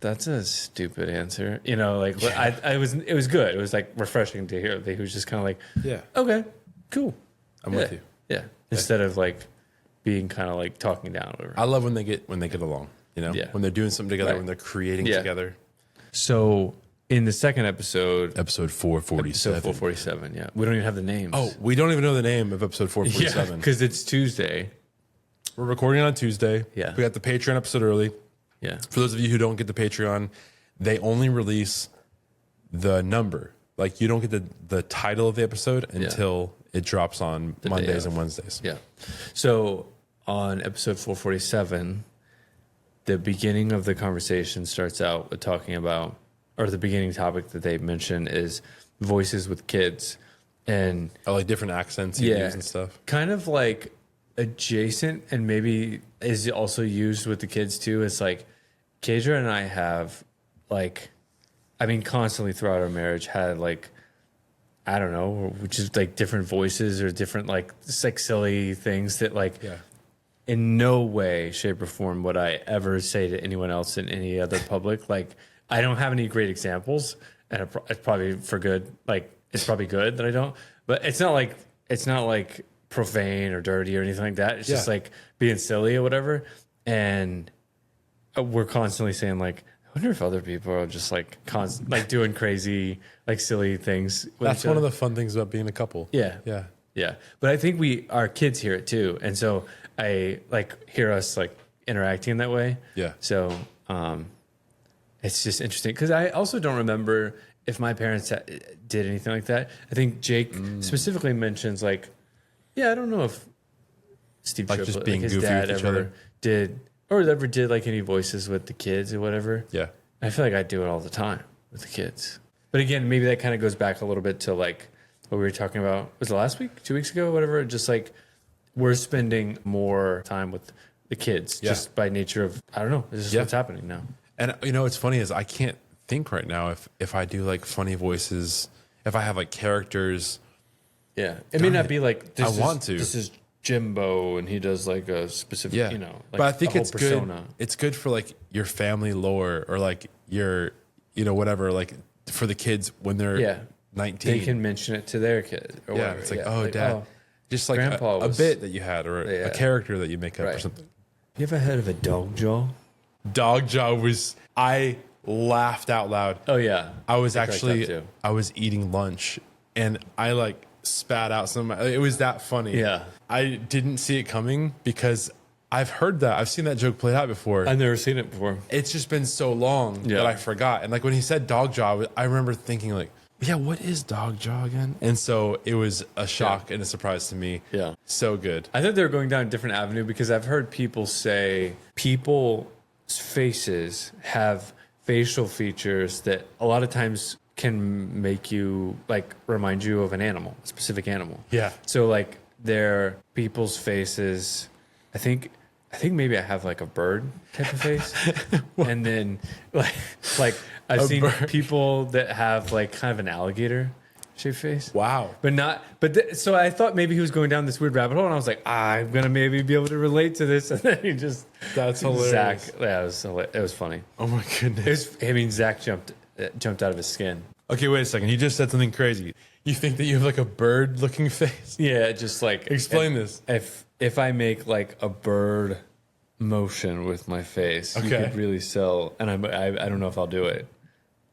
that's a stupid answer. You know, like it was good. It was like refreshing to hear that he was just kind of like, Yeah. okay, cool. I'm with you. Yeah. Instead of like being kind of like talking down or whatever. I love when they get along, you know, Yeah. when they're doing something together, Right. when they're creating Yeah. together. So in the second episode, Episode 447. episode 447, yeah. We don't even have the names. Oh, we don't even know the name of episode yeah, 447. because it's Tuesday. We're recording on Tuesday. Yeah. We got the Patreon episode early. Yeah. For those of you who don't get the Patreon, they only release the number. Like you don't get the title of the episode until it drops on Mondays and Wednesdays. Yeah. So on episode 447, the beginning of the conversation starts out with talking about, or the beginning topic that they mention is voices with kids. And Oh, like different accents you use and stuff. kind of like adjacent and maybe is also used with the kids too. It's like Kedra and I have like, I mean, constantly throughout our marriage had like, I don't know, just like different voices or different like silly things that like in no way, shape or form would I ever say to anyone else in any other public. Like I don't have any great examples and it's probably for good. Like it's probably good that I don't, but it's not like profane or dirty or anything like that. It's just like being silly or whatever. And we're constantly saying like, I wonder if other people are just like like doing crazy, like silly things. That's one of the fun things about being a couple. Yeah. Yeah. Yeah. But I think our kids hear it too. And so I like hear us like interacting that way. Yeah. So it's just interesting because I also don't remember if my parents did anything like that. I think Jake specifically mentions like, yeah, I don't know if Steve Like Triplett, just being his goofy dad with each ever other. did or ever did like any voices with the kids or whatever. Yeah. I feel like I do it all the time with the kids. But again, maybe that kind of goes back a little bit to like what we were talking about. Was it last week, 2 weeks ago, whatever? Just like we're spending more time with the kids just by nature of, I don't know, this is what's happening now. And you know, what's funny is I can't think right now if I do like funny voices, if I have like characters. Yeah. It may not be like, this is Jimbo and he does like a specific, you know, like but I think it's persona. good. It's good for like your family lore or like your, you know, whatever, like for the kids when they're 19. They can mention it to their kid or whatever. It's like, oh, Dad, just like a bit that you had or a character that you make up or something. You ever heard of a dog jaw? Dog jaw I laughed out loud. Oh yeah. I was like that actually, too. I was eating lunch and I like spat out some, it was that funny. Yeah. I didn't see it coming because I've heard that. I've seen that joke played out before. I've never seen it before. It's just been so long that I forgot. And like when he said dog jaw, I remember thinking like, yeah, what is dog jaw again? And so it was a shock and a surprise to me. Yeah. So good. I think they're going down a different avenue because I've heard people say people's faces have facial features that a lot of times can make you like remind you of an animal, a specific animal. Yeah. So like their people's faces, I think maybe I have like a bird type of face. And then like I've seen people that have like kind of an alligator shaped face. Wow. So I thought maybe he was going down this weird rabbit hole and I was like, I'm going to maybe be able to relate to this. And then he just, that's hilarious. Zach, it was funny. Oh my goodness. Zach jumped out of his skin. Okay, wait a second. You just said something crazy. You think that you have like a bird looking face? Yeah, just like explain this. If I make like a bird motion with my face, you could really sell. And I don't know if I'll do it.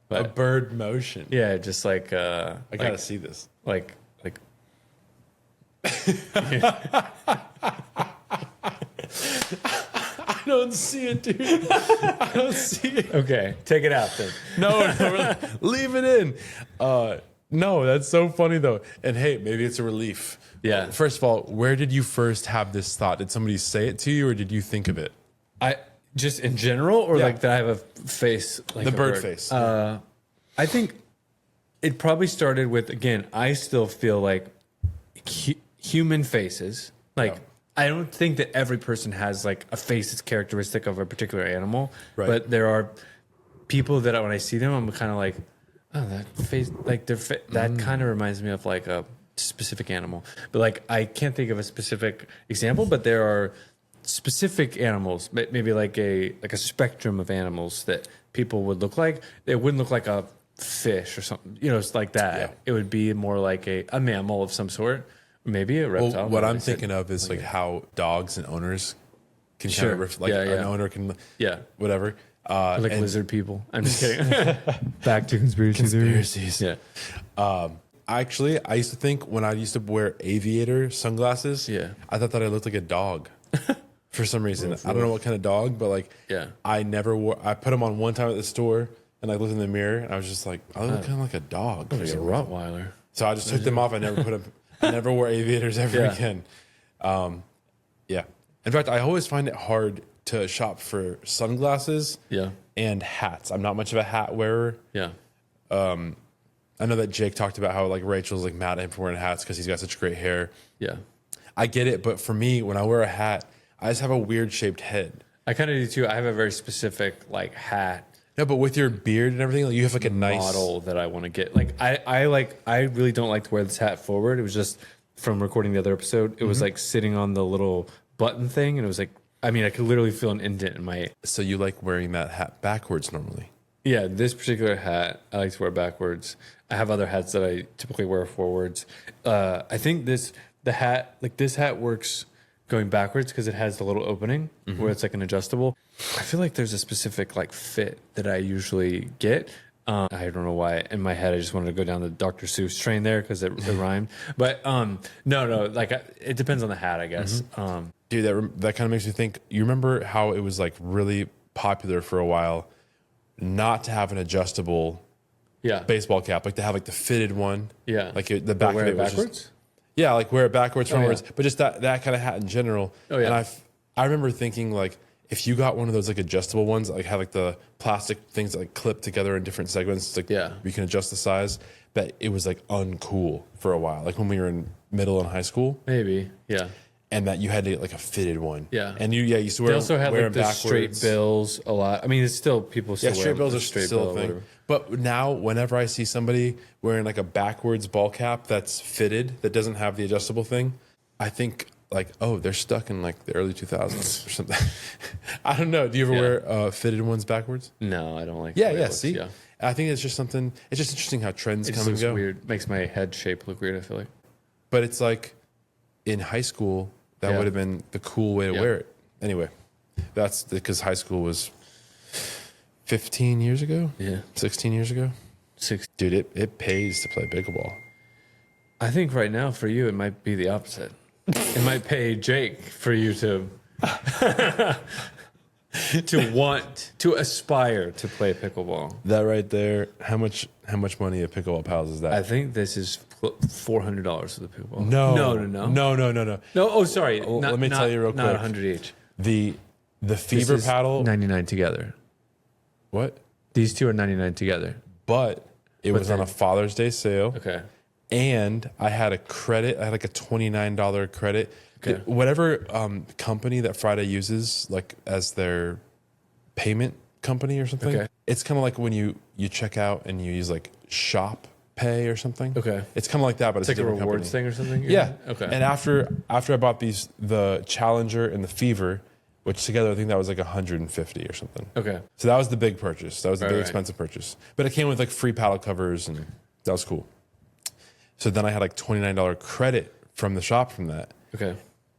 But a bird motion. Yeah, just like I gotta see this. Like I don't see it, dude. I don't see it. Okay, take it out then. No, leave it in. No, that's so funny though. And hey, maybe it's a relief. Yeah. First of all, where did you first have this thought? Did somebody say it to you, or did you think of it? I just in general, or like that I have a face like the a bird face. I think it probably started with, again, I still feel like human faces. Like I don't think that every person has like a face that's characteristic of a particular animal, but there are people that when I see them, I'm kind of like, oh, that face, like that kind of reminds me of like a specific animal. But like I can't think of a specific example, but there are specific animals, maybe like a spectrum of animals that people would look like. It wouldn't look like a fish or something, it's like that. Yeah. It would be more like a mammal of some sort, maybe a reptile. Well, what I'm thinking of is like how dogs and owners can Sure. kind of an owner can whatever. Like lizard people. I'm just kidding. Back to conspiracies. Yeah. Actually, I used to think when I used to wear aviator sunglasses, I thought that I looked like a dog for some reason. I don't know what kind of dog, but like, I put them on one time at the store and I looked in the mirror and I was just like, I look kind of like a dog. Like a Rottweiler. So I just took them off. I never wore aviators ever again. Yeah. In fact, I always find it hard to shop for sunglasses and hats. I'm not much of a hat wearer. Yeah. I know that Jake talked about how like Rachel's like mad at him for wearing hats because he's got such great hair. Yeah. I get it, but for me, when I wear a hat, I just have a weird shaped head. I kind of do too. I have a very specific like hat. No, but with your beard and everything, like, you have like a nice model that I want to get. Like I really don't like to wear this hat forward. It was just from recording the other episode. It was like sitting on the little button thing, and it was like, I mean, I could literally feel an indent in my. So you like wearing that hat backwards normally? Yeah, this particular hat I like to wear backwards. I have other hats that I typically wear forwards. I think this hat works going backwards because it has the little opening where it's like an adjustable. I feel like there's a specific like fit that I usually get. I don't know why. In my head, I just wanted to go down the Dr. Seuss train there because it rhymed. But no, like it depends on the hat, I guess. Dude, that kind of makes me think. You remember how it was like really popular for a while not to have an adjustable baseball cap, like to have like the fitted one. Yeah. Like the back of it was backwards? just, like wear it backwards, forwards, but just that kind of hat in general. Oh, yeah. And I remember thinking like if you got one of those like adjustable ones that like have like the plastic things that like clip together in different segments, like you can adjust the size, that it was like uncool for a while. Like when we were in middle and high school. Maybe. Yeah. And that you had to get like a fitted one. Yeah. And you used to wear They also had wear like the backwards. straight bills a lot. I mean, it's still people still wear Straight bills are straight still bill a or thing. whatever. But now, whenever I see somebody wearing like a backwards ball cap that's fitted, that doesn't have the adjustable thing, I think like, oh, they're stuck in like the early 2000s or something. I don't know. Do you ever wear fitted ones backwards? No, I don't like. See, I think it's just something. It's just interesting how trends come and go. Weird. Makes my head shape look weird. I feel like. But it's like in high school, that would have been the cool way to wear it. Anyway, that's because high school was 15 years ago. Yeah, 16 years ago. Dude, it pays to play pickleball. I think right now for you, it might be the opposite. It might pay Jake for you to to aspire to play pickleball. That right there, how much money at Pickleball Pals is that? I think this is $400 for the pickleball. No. No, oh, sorry. Let me tell you real quick. Not 100 each. The fever This is paddle. 99 together. What? These two are 99 together. But it was on a Father's Day sale. Okay. And I had a credit. I had like a $29 credit. Okay. Whatever company that Friday uses, like as their payment company or something. Okay. It's kind of like when you check out and you use like Shop Pay or something. Okay. It's kind of like that, but it's It's like a different rewards company. thing or something? Yeah. Okay. And after I bought the Challenger and the Fever, which together I think that was like $150 or something. Okay. So that was the big purchase. That was the big Right. expensive purchase. But it came with like free paddle covers and that was cool. So then I had like $29 credit from the shop from that. Okay.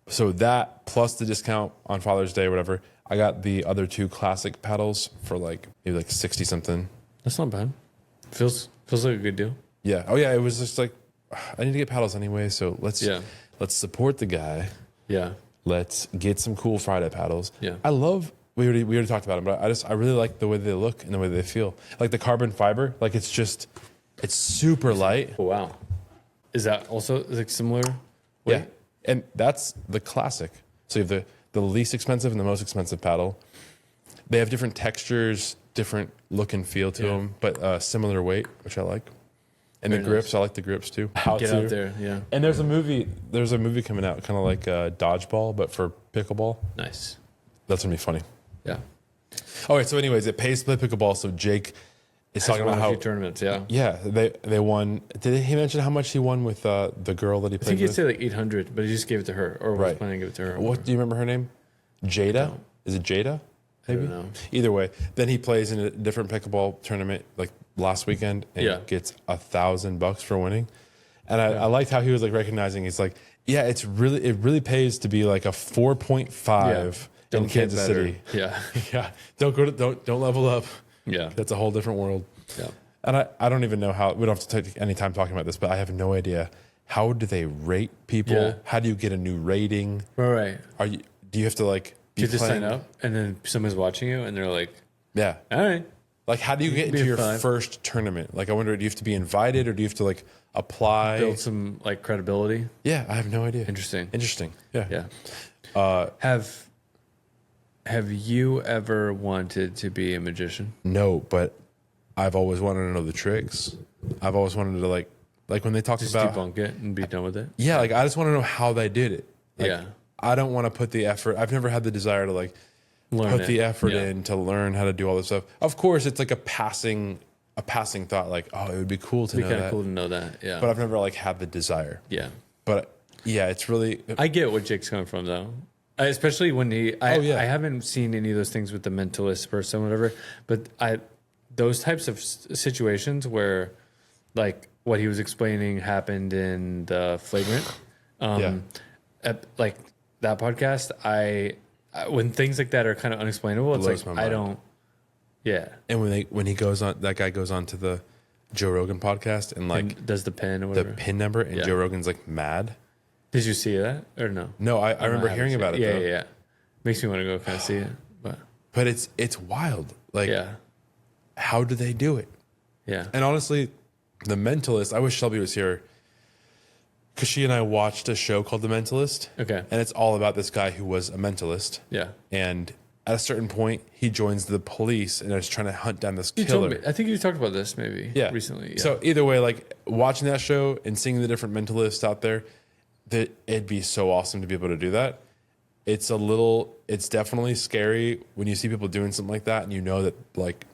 So that plus the discount on Father's Day or whatever, I got the other two classic paddles for like maybe like 60 something. That's not bad. Feels like a good deal. Yeah. Oh yeah. It was just like I need to get paddles anyway. So let's support the guy. Yeah. Let's get some cool Friday paddles. Yeah. I love. We already talked about them, but I really like the way they look and the way they feel. Like the carbon fiber. Like it's super light. Oh, wow. Is that also like similar weight? Yeah. And that's the classic. So you have the least expensive and the most expensive paddle. They have different textures, different look and feel to them, but similar weight, which I like. And Very the grips, nice. I like the grips too. Get out there, yeah. And there's a movie coming out, kind of like Dodgeball, but for pickleball. Nice. That's gonna be funny. Yeah. All right. So, anyways, it pays to play pickleball. So Jake is talking about a how few tournaments, yeah. Yeah, they won. Did he mention how much he won with the girl that he I played think he'd with? say like 800, but he just gave it to her, or was planning to give it to her. What do you remember her name? Jada. Is it Jada? Maybe? I don't know. Either way, then he plays in a different pickleball tournament like last weekend and gets $1,000 for winning. And I liked how he was like recognizing. He's like, yeah, it really pays to be like a 4.5 in Kansas City. Yeah, Yeah, don't level up. yeah, That's a whole different world. yeah. And I don't even know how. We don't have to take any time talking about this, but I have no idea. How do they rate people? Yeah. How do you get a new rating? Right. Do you have to like be You just playing? sign up, and then someone's watching you, and they're like, Yeah. "All right." Like, how do you get into Be your fine. first tournament? Like, I wonder, do you have to be invited or do you have to like apply? Build some like credibility. Yeah, I have no idea. Interesting. Yeah. Yeah. Have you ever wanted to be a magician? No, but I've always wanted to know the tricks. I've always wanted to like when they talk Just about debunk it and be done with it. yeah, like I just want to know how they did it. Like, Yeah. I don't want to put the effort. I've never had the desire to like Learn put it. the effort Yeah. in to learn how to do all this stuff. Of course, it's like a passing thought. Like, oh, it would be cool to It'd know be kind that. of cool to know that. Yeah. But I've never like had the desire. yeah. But yeah, it's really I get where Jake's coming from though. Especially when I haven't seen any of those things with the mentalist person, whatever. But those types of situations where, like what he was explaining happened in the Flagrant, like that podcast. When things like that are kind of unexplainable, it's Blows like my I mind. don't. Yeah, and when he goes on, that guy goes on to the Joe Rogan podcast and like and does the pin or the whatever. pin number, and Yeah. Joe Rogan's like mad. Did you see that or no? No, I remember haven't hearing seen about it. Yeah, though. yeah. Makes me want to go kind of see it, But it's wild. Like, yeah, how do they do it? yeah. And honestly, The Mentalist. I wish Shelby was here because she and I watched a show called The Mentalist. Okay. And it's all about this guy who was a mentalist. Yeah. And at a certain point, he joins the police and is trying to hunt down this You killer. told me. I think you talked about this maybe recently. Yeah. So either way, like watching that show and seeing the different mentalists out there, that it'd be so awesome to be able to do that. It's definitely scary when you see people doing something like that and you know that like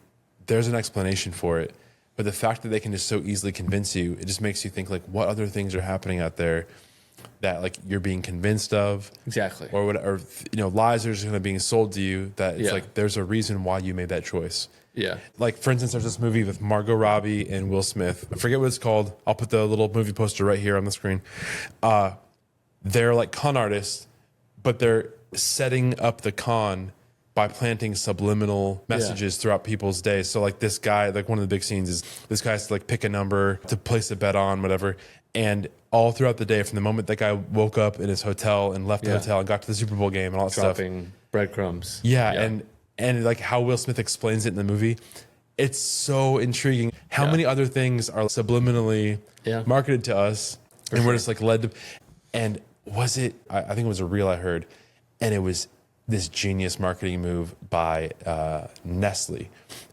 there's an explanation for it. But the fact that they can just so easily convince you, it just makes you think like what other things are happening out there that like you're being convinced of. Exactly. Or what, or lies are just kind of being sold to you that it's Yeah. like there's a reason why you made that choice. Yeah. Like for instance, there's this movie with Margot Robbie and Will Smith. I forget what it's called. I'll put the little movie poster right here on the screen. They're like con artists, but they're setting up the con by planting subliminal messages throughout people's days. So like this guy, like one of the big scenes is this guy has to like pick a number to place a bet on, whatever. And all throughout the day, from the moment that guy woke up in his hotel and left the hotel and got to the Super Bowl game and all that stuff. Dropping breadcrumbs. Yeah, and like how Will Smith explains it in the movie, it's so intriguing. How many other things are subliminally marketed to us, and we're just like led to. And was it? I think it was a reel I heard, and it was this genius marketing move by Nestle,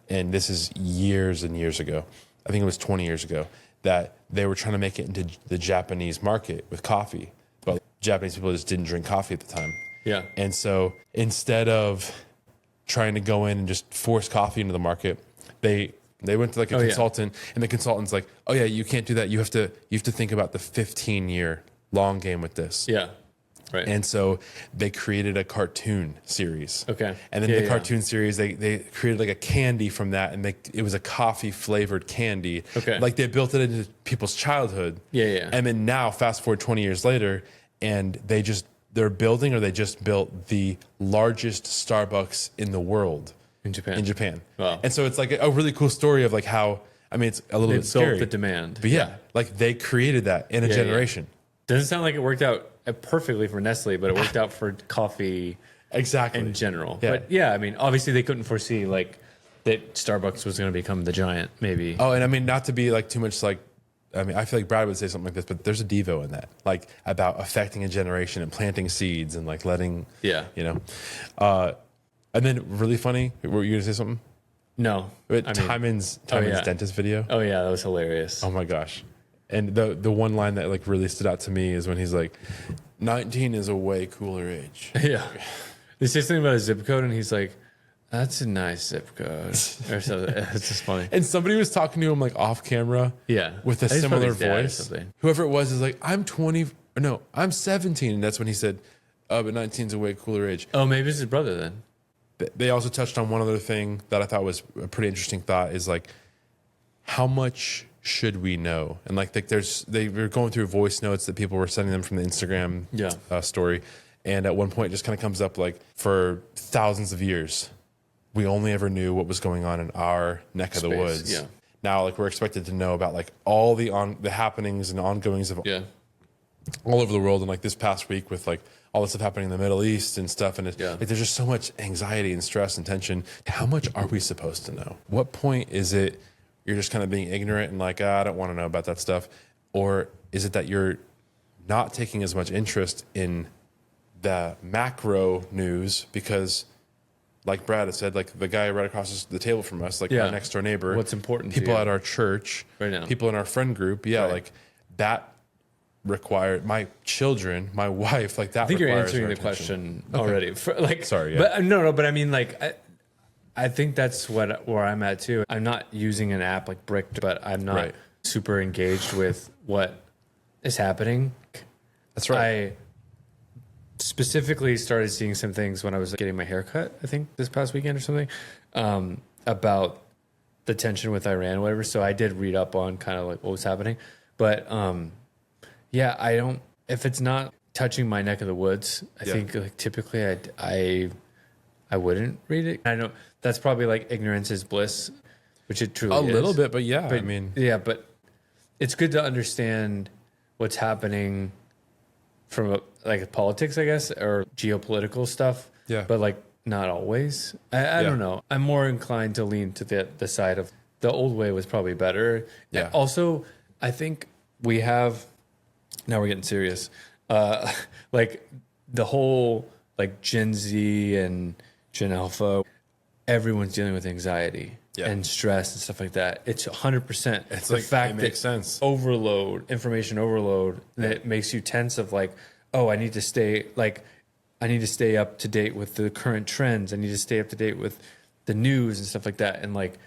and this is years and years ago. I think it was 20 years ago that they were trying to make it into the Japanese market with coffee, but Japanese people just didn't drink coffee at the time. Yeah. And so instead of trying to go in and just force coffee into the market, they went to like a consultant, and the consultant's like, "Oh yeah, you can't do that. You have to think about the 15-year long game with this." Yeah. Right. And so they created a cartoon series. Okay. And then the cartoon series, they created like a candy from that, and it was a coffee flavored candy. Okay. Like they built it into people's childhood. Yeah, yeah. And then now, fast forward 20 years later, and they're building, or they just built the largest Starbucks in the world. In Japan. In Japan. Wow. And so it's like a really cool story of like how, I mean, it's a little They bit scary. built the demand. But yeah, like they created that in a Yeah, generation. Doesn't sound like it worked out perfectly for Nestle, but it worked out for coffee Exactly. in general. Yeah. But yeah, I mean, obviously they couldn't foresee like that Starbucks was going to become the giant. Maybe. Oh, and I mean, not to be like too much like, I mean, I feel like Brad would say something like this, but there's a Devo in that, like about affecting a generation and planting seeds and like letting, and then really funny. Were you gonna say something? No. But I mean, Timon's dentist video. Oh yeah, that was hilarious. Oh my gosh. And the one line that like really stood out to me is when he's like, 19 is a way cooler age. Yeah. They say something about a zip code, and he's like, "That's a nice zip code," or something. It's just funny. And somebody was talking to him like off camera, Yeah. with a I think it's similar probably his dad or voice. something. Whoever it was is like, I'm 17, and that's when he said, but 19's a way cooler age. Oh, maybe it's his brother then. They also touched on one other thing that I thought was a pretty interesting thought is like, how much should we know? And like they were going through voice notes that people were sending them from the Instagram story. And at one point it just kind of comes up like, for thousands of years, we only ever knew what was going on in our neck of the woods. Yeah. Now, like, we're expected to know about like all the happenings and ongoings of all over the world. And like this past week with like all this stuff happening in the Middle East and stuff. And like, there's just so much anxiety and stress and tension. How much are we supposed to know? What point is it you're just kind of being ignorant and like, I don't want to know about that stuff? Or is it that you're not taking as much interest in the macro news because, like Brad had said, like the guy right across the table from us, like our next door neighbor, what's important people to you at our church, right now, people in our friend group, like that required my children, my wife, like that. I think you're requires answering our the attention. question already. Like, sorry, but no, but I mean, like, I think that's where I'm at too. I'm not using an app like Bricked, but I'm not super engaged with what is happening. That's right. I specifically started seeing some things when I was getting my hair cut, I think this past weekend or something, about the tension with Iran or whatever. So I did read up on kind of like what was happening. But I don't, if it's not touching my neck of the woods, I think like typically I wouldn't read it. I know that's probably like ignorance is bliss, which it truly is. A little bit, but I mean. Yeah, but it's good to understand what's happening from like politics, I guess, or geopolitical stuff. Yeah. But like not always. I don't know. I'm more inclined to lean to the side of the old way was probably better. Yeah. Also, I think we have, now we're getting serious, like the whole like Gen Z and Gen Alpha, everyone's dealing with anxiety and stress and stuff like that. It's 100%. It's the like, fact it that makes sense. Information overload that makes you tense of like, oh, I need to stay up to date with the current trends. I need to stay up to date with the news and stuff like that. And like,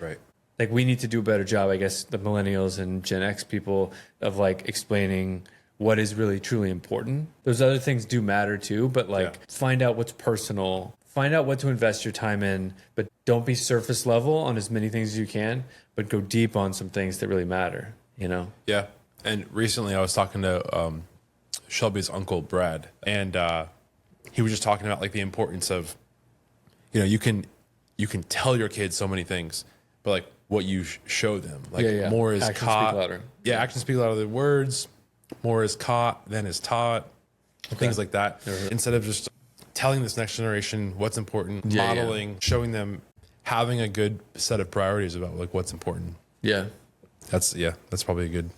like we need to do a better job, I guess, the millennials and Gen X people of like explaining what is really truly important. Those other things do matter too, but like find out what's personal, find out what to invest your time in, but don't be surface level on as many things as you can, but go deep on some things that really matter, you know? Yeah. And recently I was talking to Shelby's uncle, Brad, and he was just talking about like the importance of, you know, you can tell your kids so many things, but like what you show them, like more is actions caught. Speak louder. Yeah, actions speak louder than words. More is caught than is taught. Things like that. Instead of just telling this next generation what's important, modeling, showing them, having a good set of priorities about like what's important. Yeah. That's probably a good.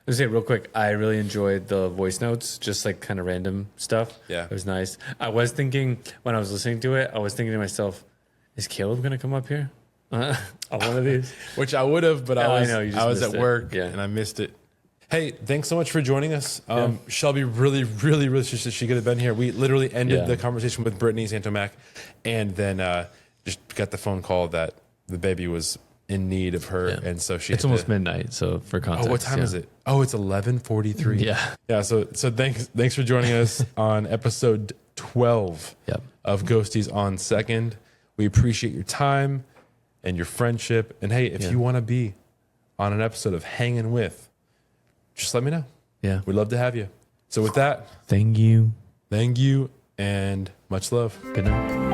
Let's say real quick, I really enjoyed the voice notes, just like kind of random stuff. Yeah. It was nice. I was thinking when I was listening to it, I was thinking to myself, is Caleb going to come up here on one of these? Which I would have, but I was at work and I missed it. Hey, thanks so much for joining us. Shelby really wishes she could have been here. We literally ended the conversation with Brittany Santomac and then just got the phone call that the baby was in need of her. And so it's almost midnight. So for context. Oh, what time is it? Oh, it's 11:43. Yeah. So thanks for joining us on episode 12 of Ghosties on Second. We appreciate your time and your friendship. And hey, if you want to be on an episode of Hanging With, just let me know. Yeah. We'd love to have you. So with that, thank you, and much love. Good night.